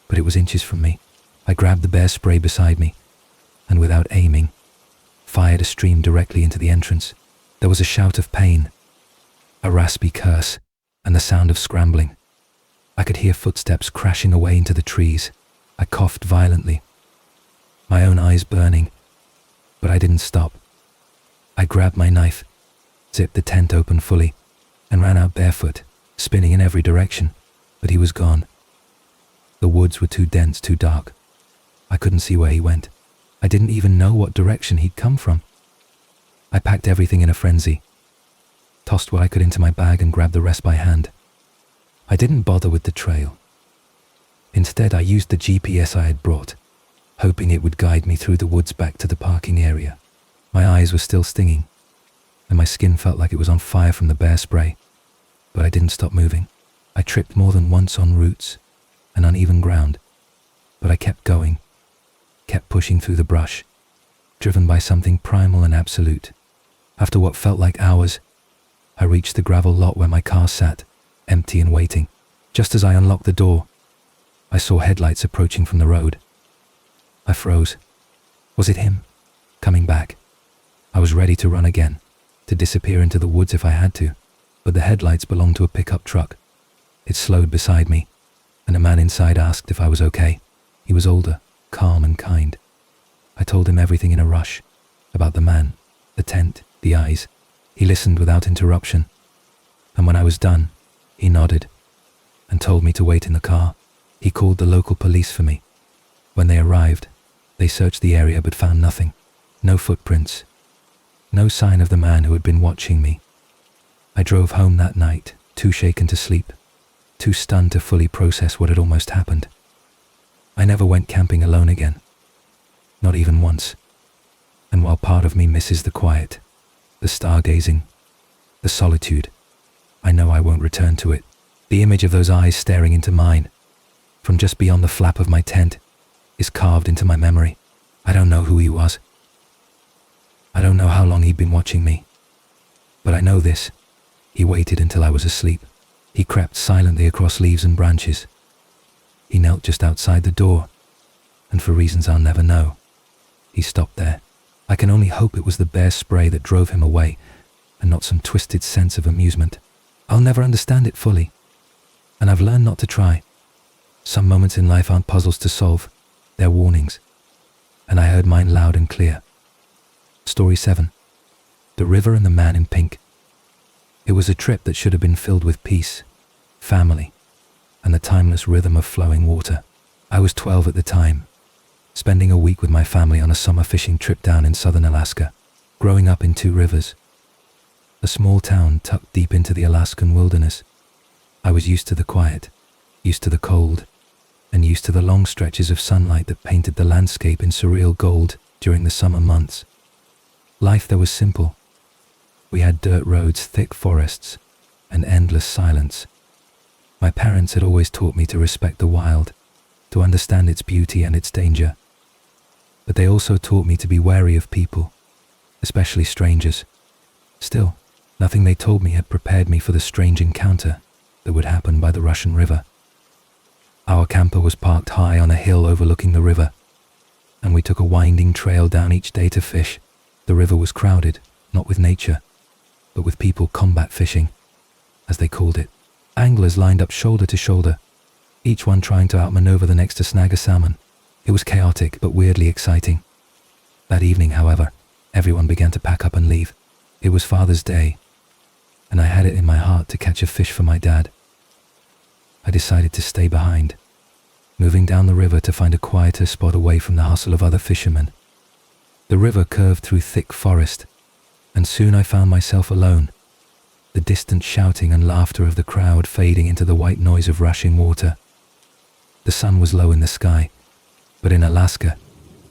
but it was inches from me. I grabbed the bear spray beside me, and without aiming, fired a stream directly into the entrance. There was a shout of pain, a raspy curse, and the sound of scrambling. I could hear footsteps crashing away into the trees. I coughed violently, my own eyes burning, but I didn't stop. I grabbed my knife, zipped the tent open fully, and ran out barefoot, spinning in every direction, but he was gone. The woods were too dense, too dark. I couldn't see where he went. I didn't even know what direction he'd come from. I packed everything in a frenzy, tossed what I could into my bag and grabbed the rest by hand. I didn't bother with the trail. Instead, I used the GPS I had brought, hoping it would guide me through the woods back to the parking area. My eyes were still stinging, and my skin felt like it was on fire from the bear spray, but I didn't stop moving. I tripped more than once on roots and uneven ground, but I kept going, kept pushing through the brush, driven by something primal and absolute. After what felt like hours, I reached the gravel lot where my car sat, empty and waiting. Just as I unlocked the door, I saw headlights approaching from the road. I froze. Was it him? Coming back? I was ready to run again, to disappear into the woods if I had to, but the headlights belonged to a pickup truck. It slowed beside me, and a man inside asked if I was okay. He was older, calm and kind. I told him everything in a rush, about the man, the tent, the eyes. He listened without interruption, and when I was done, he nodded and told me to wait in the car. He called the local police for me. When they arrived, they searched the area but found nothing. No footprints. No sign of the man who had been watching me. I drove home that night, too shaken to sleep, too stunned to fully process what had almost happened. I never went camping alone again. Not even once. And while part of me misses the quiet, the stargazing, the solitude, I know I won't return to it. The image of those eyes staring into mine, from just beyond the flap of my tent, is carved into my memory. I don't know who he was. I don't know how long he'd been watching me. But I know this. He waited until I was asleep. He crept silently across leaves and branches. He knelt just outside the door, and for reasons I'll never know, he stopped there. I can only hope it was the bear spray that drove him away, and not some twisted sense of amusement. I'll never understand it fully, and I've learned not to try. Some moments in life aren't puzzles to solve, they're warnings, and I heard mine loud and clear. Story 7. The River and the Man in Pink. It was a trip that should have been filled with peace, family, and the timeless rhythm of flowing water. I was 12 at the time, spending a week with my family on a summer fishing trip down in southern Alaska, growing up in Two Rivers, a small town tucked deep into the Alaskan wilderness. I was used to the quiet, used to the cold, and used to the long stretches of sunlight that painted the landscape in surreal gold during the summer months. Life there was simple. We had dirt roads, thick forests, and endless silence. My parents had always taught me to respect the wild, to understand its beauty and its danger. But they also taught me to be wary of people, especially strangers. Still, nothing they told me had prepared me for the strange encounter that would happen by the Russian River. Our camper was parked high on a hill overlooking the river, and we took a winding trail down each day to fish. The river was crowded, not with nature, but with people combat fishing, as they called it. Anglers lined up shoulder to shoulder, each one trying to outmaneuver the next to snag a salmon. It was chaotic but weirdly exciting. That evening, however, everyone began to pack up and leave. It was Father's Day, and I had it in my heart to catch a fish for my dad. I decided to stay behind, moving down the river to find a quieter spot away from the hustle of other fishermen. The river curved through thick forest, and soon I found myself alone, the distant shouting and laughter of the crowd fading into the white noise of rushing water. The sun was low in the sky, but in Alaska,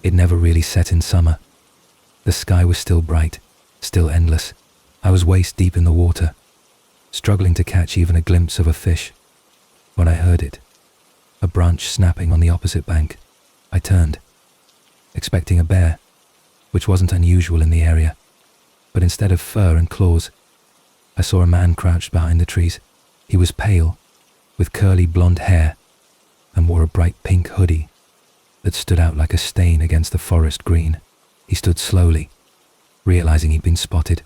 it never really set in summer. The sky was still bright, still endless. I was waist deep in the water, struggling to catch even a glimpse of a fish, when I heard it, a branch snapping on the opposite bank. I turned, expecting a bear, which wasn't unusual in the area, but instead of fur and claws, I saw a man crouched behind the trees. He was pale, with curly blonde hair, and wore a bright pink hoodie that stood out like a stain against the forest green. He stood slowly, realizing he'd been spotted.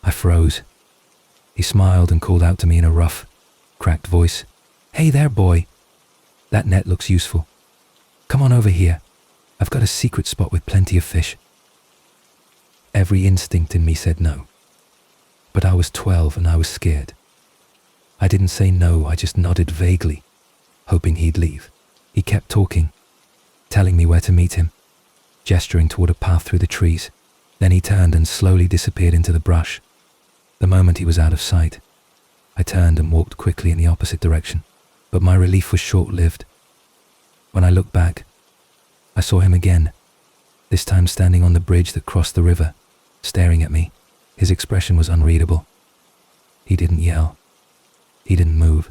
I froze. He smiled and called out to me in a rough, cracked voice. "Hey there, boy. That net looks useful. Come on over here. I've got a secret spot with plenty of fish." Every instinct in me said no. But I was 12 and I was scared. I didn't say no, I just nodded vaguely, hoping he'd leave. He kept talking, telling me where to meet him, gesturing toward a path through the trees. Then he turned and slowly disappeared into the brush. The moment he was out of sight, I turned and walked quickly in the opposite direction, but my relief was short-lived. When I looked back, I saw him again, this time standing on the bridge that crossed the river, staring at me. His expression was unreadable. He didn't yell. He didn't move.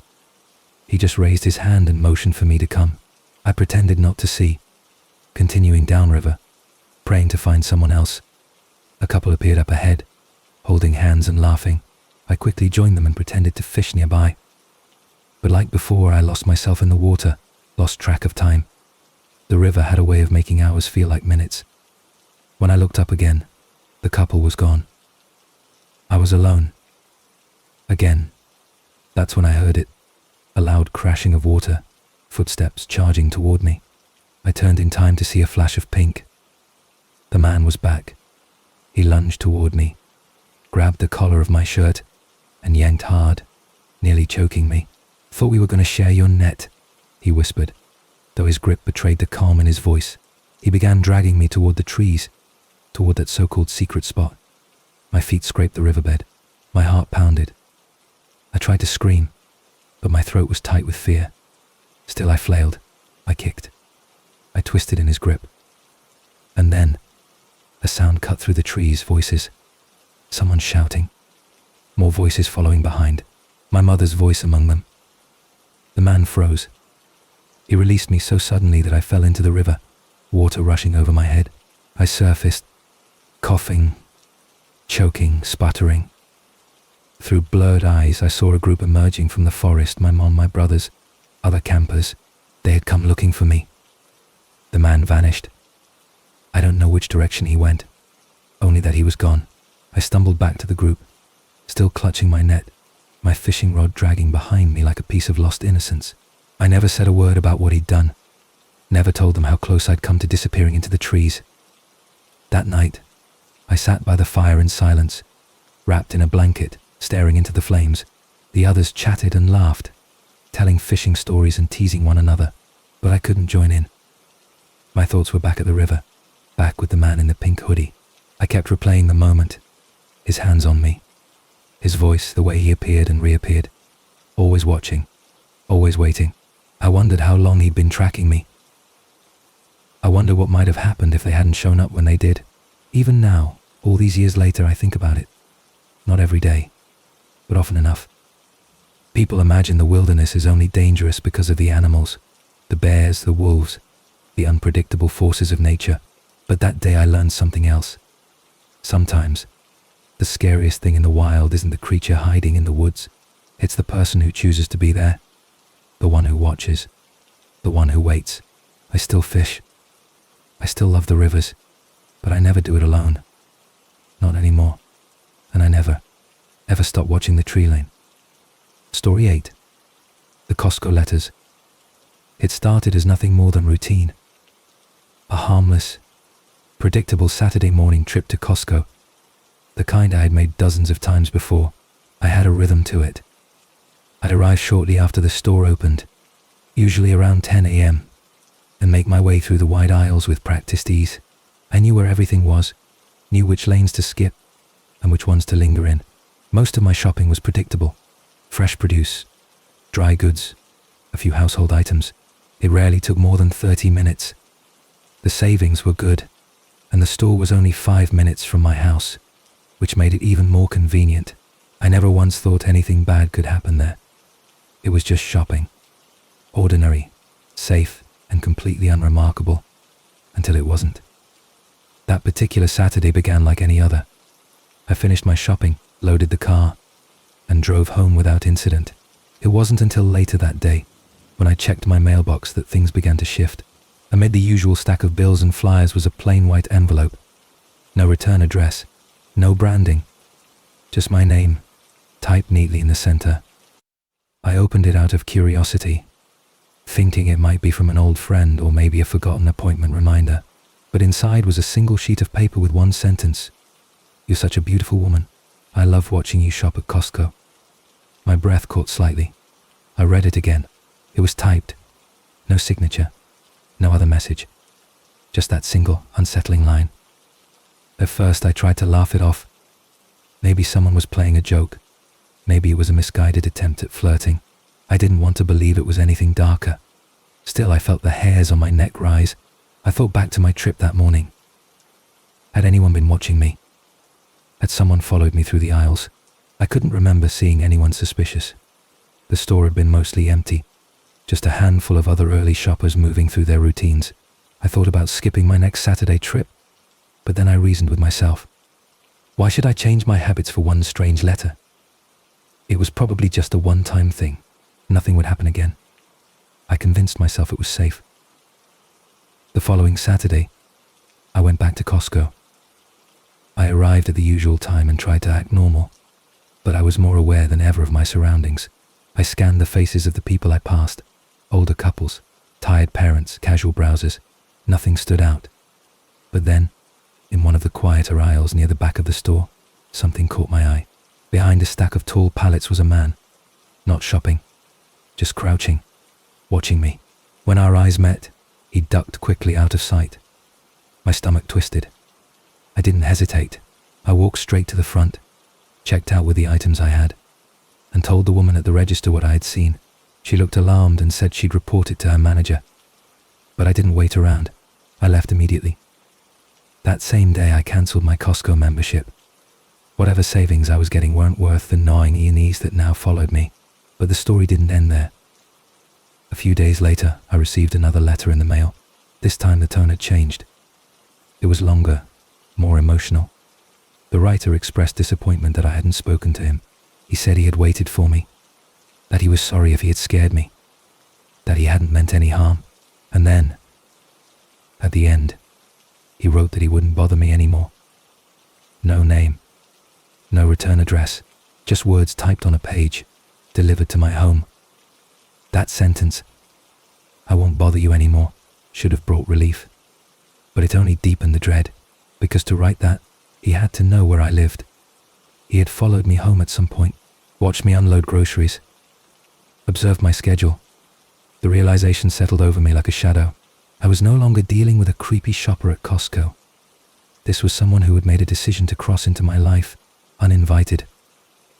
He just raised his hand and motioned for me to come. I pretended not to see, continuing downriver, praying to find someone else. A couple appeared up ahead, holding hands and laughing. I quickly joined them and pretended to fish nearby. But like before, I lost myself in the water, lost track of time. The river had a way of making hours feel like minutes. When I looked up again, the couple was gone. I was alone. Again. That's when I heard it. A loud crashing of water, footsteps charging toward me. I turned in time to see a flash of pink. The man was back. He lunged toward me, grabbed the collar of my shirt, and yanked hard, nearly choking me. "Thought we were going to share your net," he whispered, though his grip betrayed the calm in his voice. He began dragging me toward the trees, toward that so-called secret spot. My feet scraped the riverbed. My heart pounded. I tried to scream, but my throat was tight with fear. Still I flailed. I kicked. I twisted in his grip. And then, a sound cut through the trees, voices. Someone shouting. More voices following behind, my mother's voice among them. The man froze. He released me so suddenly that I fell into the river, water rushing over my head. I surfaced, coughing, choking, sputtering. Through blurred eyes, I saw a group emerging from the forest, my mom, my brothers, other campers. They had come looking for me. The man vanished. I don't know which direction he went, only that he was gone. I stumbled back to the group, still clutching my net, my fishing rod dragging behind me like a piece of lost innocence. I never said a word about what he'd done, never told them how close I'd come to disappearing into the trees. That night, I sat by the fire in silence, wrapped in a blanket, staring into the flames. The others chatted and laughed, telling fishing stories and teasing one another, but I couldn't join in. My thoughts were back at the river, back with the man in the pink hoodie. I kept replaying the moment, his hands on me, his voice, the way he appeared and reappeared, always watching, always waiting. I wondered how long he'd been tracking me. I wonder what might have happened if they hadn't shown up when they did. Even now, all these years later, I think about it. Not every day, but often enough. People imagine the wilderness is only dangerous because of the animals, the bears, the wolves, the unpredictable forces of nature. But that day I learned something else. Sometimes, the scariest thing in the wild isn't the creature hiding in the woods. It's the person who chooses to be there, the one who watches, the one who waits. I still fish. I still love the rivers, but I never do it alone. Not anymore. And I never, ever stop watching the tree lane. Story 8. The Costco Letters. It started as nothing more than routine. A harmless, predictable Saturday morning trip to Costco, the kind I had made dozens of times before. I had a rhythm to it. I'd arrive shortly after the store opened, usually around 10 a.m., and make my way through the wide aisles with practiced ease. I knew where everything was, knew which lanes to skip, and which ones to linger in. Most of my shopping was predictable. Fresh produce, dry goods, a few household items. It rarely took more than 30 minutes. The savings were good, and the store was only 5 minutes from my house, which made it even more convenient. I never once thought anything bad could happen there. It was just shopping. Ordinary, safe, and completely unremarkable, until it wasn't. That particular Saturday began like any other. I finished my shopping, loaded the car, and drove home without incident. It wasn't until later that day, when I checked my mailbox, that things began to shift. Amid the usual stack of bills and flyers was a plain white envelope. No return address, no branding, Just my name, typed neatly in the center. I opened it out of curiosity, thinking it might be from an old friend or maybe a forgotten appointment reminder. But inside was a single sheet of paper with one sentence. "You're such a beautiful woman. I love watching you shop at Costco." My breath caught slightly. I read it again. It was typed. No signature. No other message. Just that single, unsettling line. At first I tried to laugh it off. Maybe someone was playing a joke. Maybe it was a misguided attempt at flirting. I didn't want to believe it was anything darker. Still, I felt the hairs on my neck rise. I thought back to my trip that morning. Had anyone been watching me? Had someone followed me through the aisles? I couldn't remember seeing anyone suspicious. The store had been mostly empty. Just a handful of other early shoppers moving through their routines. I thought about skipping my next Saturday trip, but then I reasoned with myself. Why should I change my habits for one strange letter? It was probably just a one-time thing. Nothing would happen again. I convinced myself it was safe. The following Saturday, I went back to Costco. I arrived at the usual time and tried to act normal, but I was more aware than ever of my surroundings. I scanned the faces of the people I passed. Older couples, tired parents, casual browsers. Nothing stood out. But then, in one of the quieter aisles near the back of the store, something caught my eye. Behind a stack of tall pallets was a man. Not shopping, just crouching, watching me. When our eyes met, he ducked quickly out of sight. My stomach twisted. I didn't hesitate. I walked straight to the front, checked out with the items I had, and told the woman at the register what I had seen. She looked alarmed and said she'd report it to her manager. But I didn't wait around. I left immediately. That same day I cancelled my Costco membership. Whatever savings I was getting weren't worth the gnawing unease that now followed me. But the story didn't end there. A few days later, I received another letter in the mail. This time the tone had changed. It was longer, more emotional. The writer expressed disappointment that I hadn't spoken to him. He said he had waited for me, that he was sorry if he had scared me, that he hadn't meant any harm. And then, at the end, he wrote that he wouldn't bother me anymore. No name, no return address, just words typed on a page, delivered to my home. That sentence, "I won't bother you anymore," should have brought relief. But it only deepened the dread, because to write that, he had to know where I lived. He had followed me home at some point, watched me unload groceries, observed my schedule. The realization settled over me like a shadow. I was no longer dealing with a creepy shopper at Costco. This was someone who had made a decision to cross into my life, uninvited,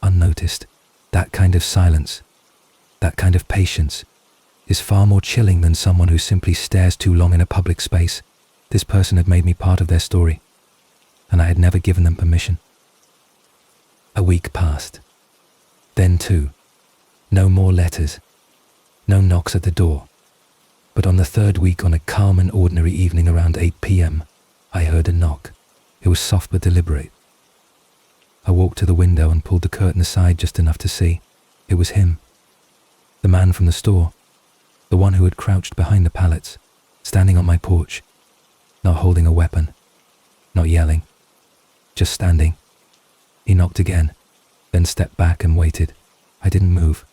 unnoticed. That kind of silence, that kind of patience, is far more chilling than someone who simply stares too long in a public space. This person had made me part of their story, and I had never given them permission. A week passed. Then two. No more letters. No knocks at the door. But on the third week, on a calm and ordinary evening around 8 p.m., I heard a knock. It was soft but deliberate. I walked to the window and pulled the curtain aside just enough to see. It was him. The man from the store. The one who had crouched behind the pallets, standing on my porch, not holding a weapon, not yelling, just standing. He knocked again, then stepped back and waited. I didn't move.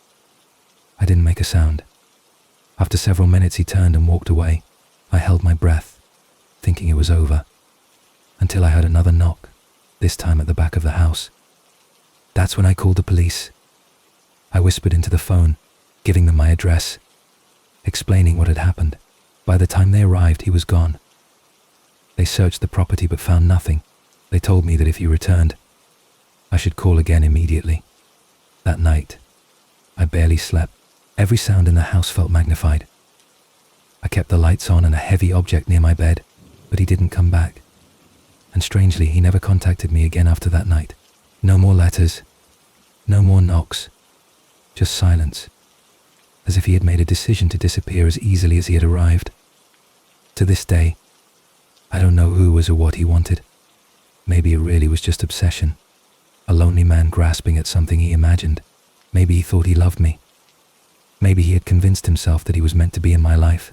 I didn't make a sound. After several minutes he turned and walked away. I held my breath, thinking it was over, until I heard another knock, this time at the back of the house. That's when I called the police. I whispered into the phone, giving them my address, explaining what had happened. By the time they arrived, he was gone. They searched the property but found nothing. They told me that if he returned, I should call again immediately. That night, I barely slept. Every sound in the house felt magnified. I kept the lights on and a heavy object near my bed, but he didn't come back. And strangely, he never contacted me again after that night. No more letters, no more knocks, just silence, as if he had made a decision to disappear as easily as he had arrived. To this day, I don't know who was or what he wanted. Maybe it really was just obsession. A lonely man grasping at something he imagined. Maybe he thought he loved me. Maybe he had convinced himself that he was meant to be in my life.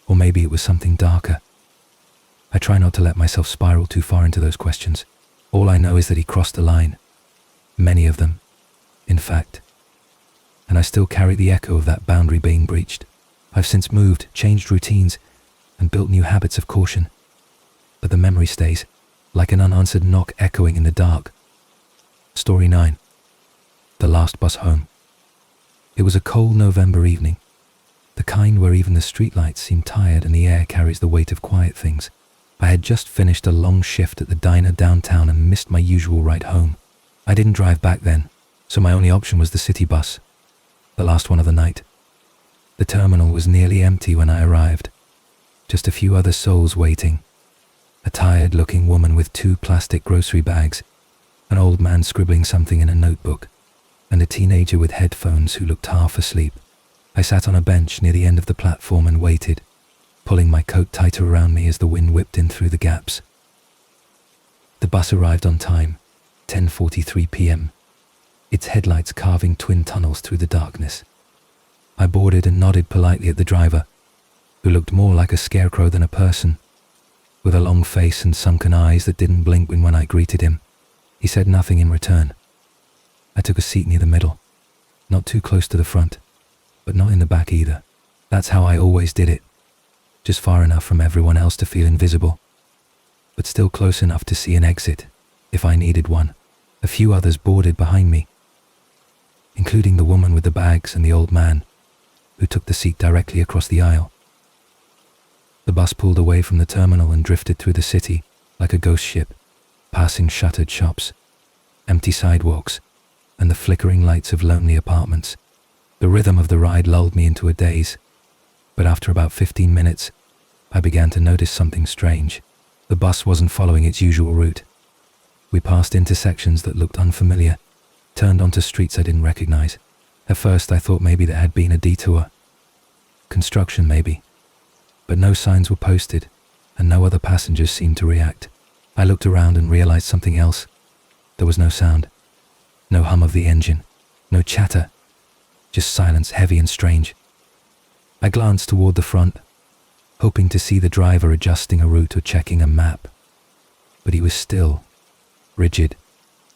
Or maybe it was something darker. I try not to let myself spiral too far into those questions. All I know is that he crossed the line. Many of them, in fact. And I still carry the echo of that boundary being breached. I've since moved, changed routines, and built new habits of caution. But the memory stays, like an unanswered knock echoing in the dark. Story 9. The last bus home. It was a cold November evening, the kind where even the streetlights seem tired and the air carries the weight of quiet things. I had just finished a long shift at the diner downtown and missed my usual ride home. I didn't drive back then, so my only option was the city bus, the last one of the night. The terminal was nearly empty when I arrived. Just a few other souls waiting. A tired-looking woman with 2 plastic grocery bags, an old man scribbling something in a notebook, and a teenager with headphones who looked half asleep. I sat on a bench near the end of the platform and waited, pulling my coat tighter around me as the wind whipped in through the gaps. The bus arrived on time, 10:43 p.m., its headlights carving twin tunnels through the darkness. I boarded and nodded politely at the driver, who looked more like a scarecrow than a person, with a long face and sunken eyes that didn't blink when I greeted him. He said nothing in return. I took a seat near the middle, not too close to the front, but not in the back either. That's how I always did it, just far enough from everyone else to feel invisible, but still close enough to see an exit, if I needed one. A few others boarded behind me, including the woman with the bags and the old man, who took the seat directly across the aisle. The bus pulled away from the terminal and drifted through the city like a ghost ship, passing shuttered shops, empty sidewalks, and the flickering lights of lonely apartments. The rhythm of the ride lulled me into a daze, but after about 15 minutes, I began to notice something strange. The bus wasn't following its usual route. We passed intersections that looked unfamiliar, turned onto streets I didn't recognize. At first I thought maybe there had been a detour. Construction maybe. But no signs were posted, and no other passengers seemed to react. I looked around and realized something else. There was no sound. No hum of the engine. No chatter. Just silence, heavy and strange. I glanced toward the front, hoping to see the driver adjusting a route or checking a map. But he was still, rigid,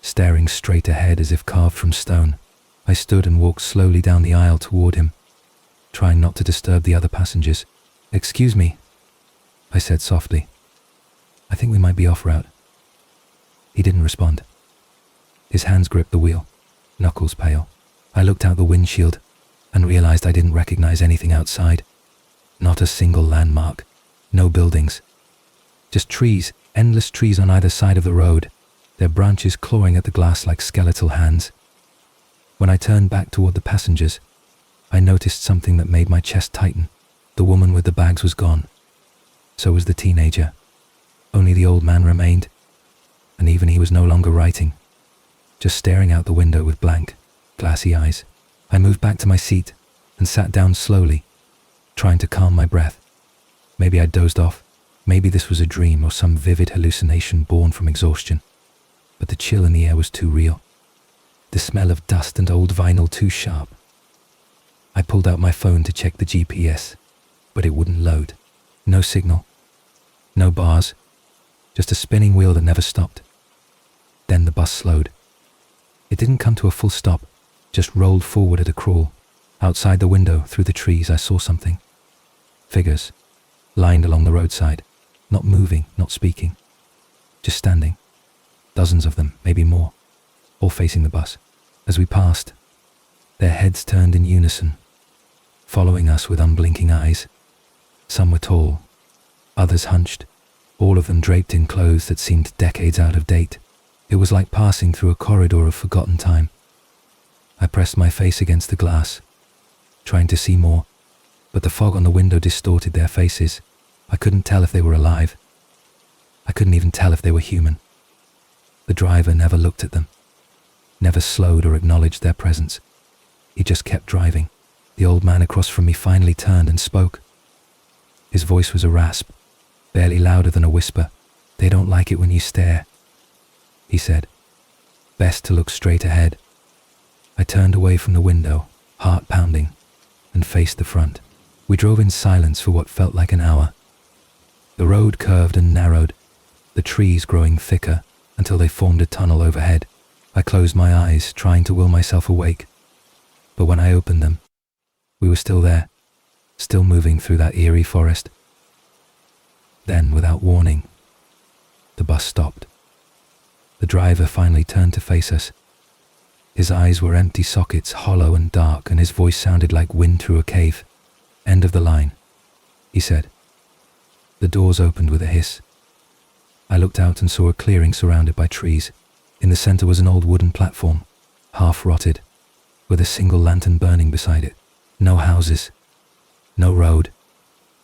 staring straight ahead as if carved from stone. I stood and walked slowly down the aisle toward him, trying not to disturb the other passengers. "Excuse me," I said softly. "I think we might be off route." He didn't respond. His hands gripped the wheel, knuckles pale. I looked out the windshield and realized I didn't recognize anything outside. Not a single landmark, no buildings. Just trees, endless trees on either side of the road, their branches clawing at the glass like skeletal hands. When I turned back toward the passengers, I noticed something that made my chest tighten. The woman with the bags was gone. So was the teenager. Only the old man remained, and even he was no longer writing, just staring out the window with blank, glassy eyes. I moved back to my seat and sat down slowly, trying to calm my breath. Maybe I'd dozed off. Maybe this was a dream or some vivid hallucination born from exhaustion. But the chill in the air was too real. The smell of dust and old vinyl too sharp. I pulled out my phone to check the GPS, but it wouldn't load. No signal. No bars. Just a spinning wheel that never stopped. Then the bus slowed. It didn't come to a full stop, just rolled forward at a crawl. Outside the window, through the trees, I saw something. Figures, lined along the roadside, not moving, not speaking, just standing. Dozens of them, maybe more, all facing the bus. As we passed, their heads turned in unison, following us with unblinking eyes. Some were tall, others hunched, all of them draped in clothes that seemed decades out of date. It was like passing through a corridor of forgotten time. I pressed my face against the glass, trying to see more, but the fog on the window distorted their faces. I couldn't tell if they were alive. I couldn't even tell if they were human. The driver never looked at them, never slowed or acknowledged their presence. He just kept driving. The old man across from me finally turned and spoke. His voice was a rasp, barely louder than a whisper. "They don't like it when you stare," he said. "Best to look straight ahead." I turned away from the window, heart pounding, and faced the front. We drove in silence for what felt like an hour. The road curved and narrowed, the trees growing thicker until they formed a tunnel overhead. I closed my eyes, trying to will myself awake. But when I opened them, we were still there, still moving through that eerie forest. Then, without warning, the bus stopped. The driver finally turned to face us. His eyes were empty sockets, hollow and dark, and his voice sounded like wind through a cave. "End of the line," he said. The doors opened with a hiss. I looked out and saw a clearing surrounded by trees. In the center was an old wooden platform, half rotted, with a single lantern burning beside it. No houses, no road,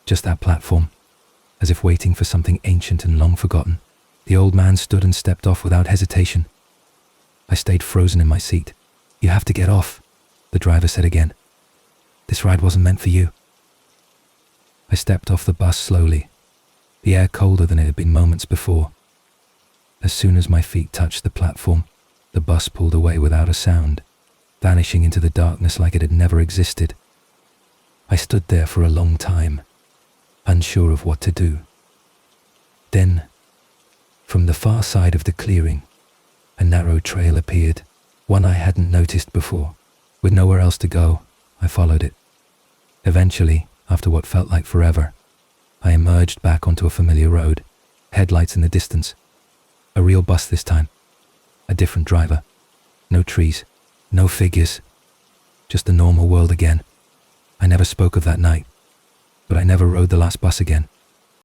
just that platform, as if waiting for something ancient and long forgotten. The old man stood and stepped off without hesitation. I stayed frozen in my seat. "You have to get off," the driver said again. "This ride wasn't meant for you." I stepped off the bus slowly, the air colder than it had been moments before. As soon as my feet touched the platform, the bus pulled away without a sound, vanishing into the darkness like it had never existed. I stood there for a long time, unsure of what to do. Then, from the far side of the clearing, a narrow trail appeared, one I hadn't noticed before. With nowhere else to go, I followed it. Eventually, after what felt like forever, I emerged back onto a familiar road, headlights in the distance. A real bus this time. A different driver. No trees, no figures. Just the normal world again. I never spoke of that night, but I never rode the last bus again.